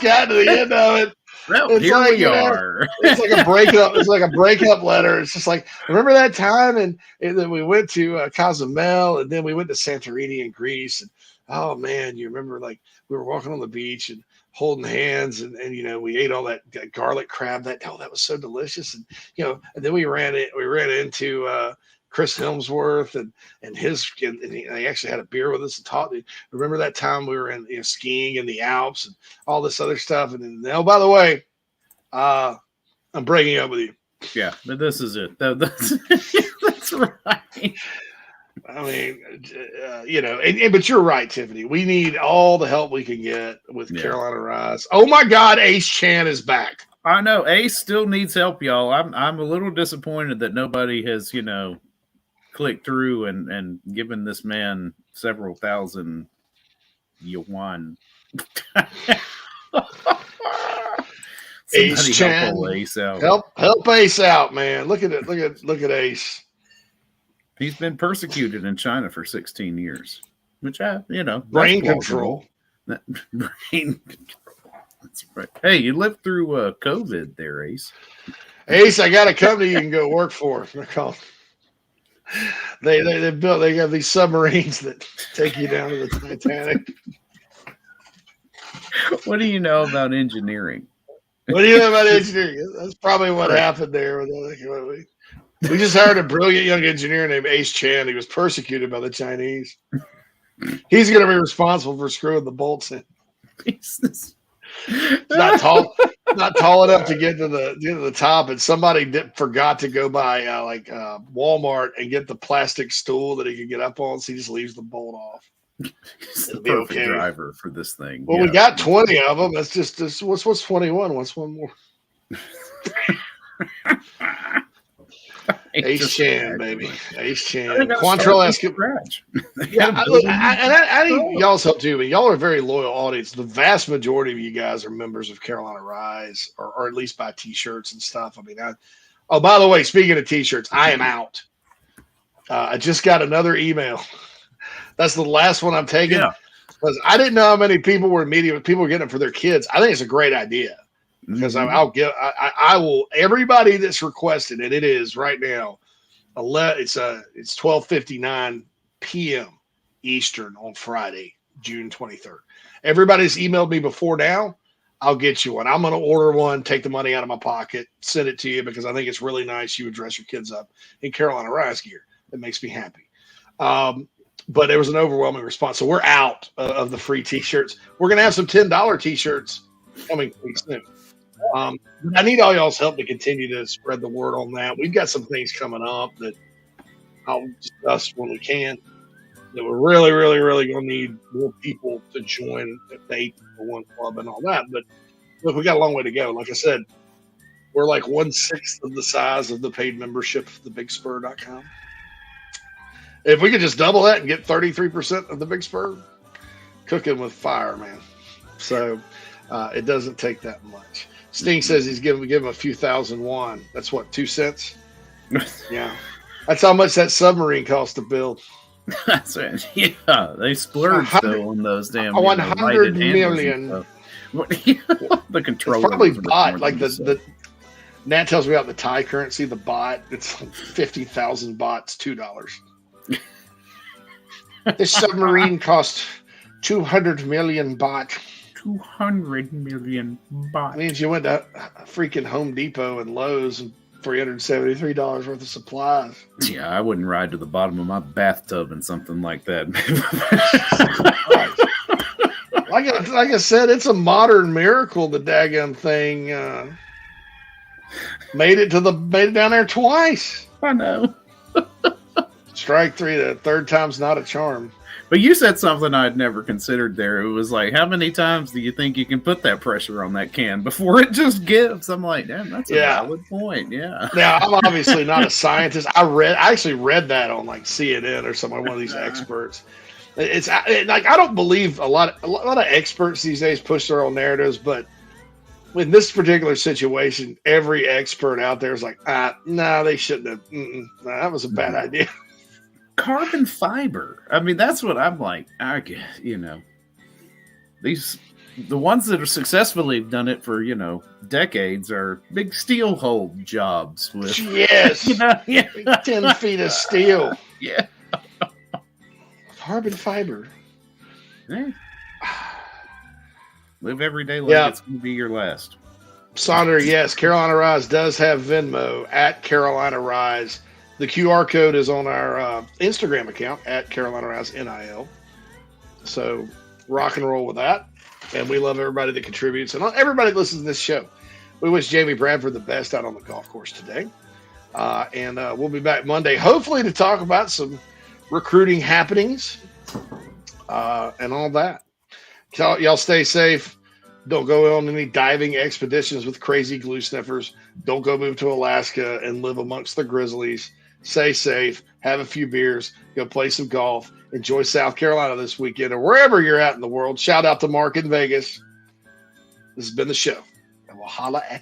got to the end of it. Well, it's here like, we are. It's like a breakup. It's like a breakup letter. It's just like, remember that time? And then we went to Cozumel, and then we went to Santorini in Greece. And oh man, you remember like we were walking on the beach and holding hands, and we ate all that garlic crab. That was so delicious. And and then we ran into Chris Helmsworth and he actually had a beer with us and talked. Remember that time we were in skiing in the Alps and all this other stuff. And then, by the way, I'm breaking up with you. Yeah, but this is it. That's right. I mean, but you're right, Tiffany. We need all the help we can get with Carolina Rise. Oh my God, Ace Chan is back. I know Ace still needs help, y'all. I'm a little disappointed that nobody has, clicked through and given this man several thousand yuan. Ace Chan, help Ace out, man. Look at Ace. He's been persecuted in China for 16 years, which brain control. Brain control. That's right. Hey, you lived through COVID there, Ace. Ace, I got a company you can go work for. They're called. They have these submarines that take you down to the Titanic. What do you know about engineering? What do you know about engineering? That's probably what happened there. We just hired a brilliant young engineer named Ace Chan. He was persecuted by the Chinese. He's going to be responsible for screwing the bolts in. He's not tall enough to get to the top, and somebody forgot to go by Walmart and get the plastic stool that he could get up on, so he just leaves the bolt off. He's the perfect driver for this thing. Well, we got 20 of them. That's just what's 21? What's one more? Ace Chan, baby. Ace Chan. Quantrill I need y'all's help too, but y'all are a very loyal audience. The vast majority of you guys are members of Carolina Rise, or at least buy T-shirts and stuff. I mean, by the way, speaking of T-shirts, I am out. I just got another email. That's the last one I'm taking. Because I didn't know how many people were people were getting it for their kids. I think it's a great idea. Because I will everybody that's requested, and it is right now. It's 12:59 p.m. Eastern on Friday, June 23rd. Everybody's emailed me before now. I'll get you one. I'm going to order one, take the money out of my pocket, send it to you because I think it's really nice. You would dress your kids up in Carolina Rise gear. That makes me happy. But there was an overwhelming response. So we're out of the free T-shirts. We're going to have some $10 T-shirts coming pretty soon. I need all y'all's help to continue to spread the word on that. We've got some things coming up that I'll discuss when we can. That we're really, really, really going to need more people to join the 8-1 club and all that. But look, we got a long way to go. Like I said, we're like 1/6 of the size of the paid membership of thebigspur.com. If we could just double that and get 33% of the Big Spur, cooking with fire, man. So it doesn't take that much. Sting says he's give him a few thousand won. That's what, 2 cents? Yeah. That's how much that submarine cost to build. That's right. Yeah, they splurged though on those damn 100 million. The controller it's probably bought like the Nat tells me about the Thai currency, the baht. It's like 50,000 bahts, $2. This submarine cost 200 million baht. 200 million baht. That means you went to freaking Home Depot and Lowe's and $373 worth of supplies. Yeah, I wouldn't ride to the bottom of my bathtub in something like that. Like I said, it's a modern miracle. The daggum thing made it down there twice. I know. Strike 3. The third time's not a charm. But you said something I'd never considered there. It was like, how many times do you think you can put that pressure on that can before it just gives? I'm like, damn, that's a valid point. Yeah. Now, I'm obviously not a scientist. I actually read that on like CNN or somewhere, one of these experts. It's like, I don't believe a lot of experts these days push their own narratives, but in this particular situation, every expert out there is like, no, they shouldn't have. Nah, that was a bad idea. Carbon fiber. I mean, that's what I'm like. I get, the ones that are successfully done it for, decades are big steel hole jobs with yes, 10 feet of steel. Yeah. Carbon fiber. Yeah. Live every day like it's going to be your last. Sonder, yes, Carolina Rise does have Venmo at Carolina Rise. The QR code is on our Instagram account at Carolina Rise NIL. So rock and roll with that. And we love everybody that contributes and everybody that listens to this show. We wish Jamie Bradford the best out on the golf course today. And we'll be back Monday, hopefully to talk about some recruiting happenings and all that. Y'all stay safe. Don't go on any diving expeditions with crazy glue sniffers. Don't go move to Alaska and live amongst the grizzlies. Stay safe. Have a few beers. Go play some golf. Enjoy South Carolina this weekend or wherever you're at in the world. Shout out to Mark in Vegas. This has been the show. And we'll holla at you.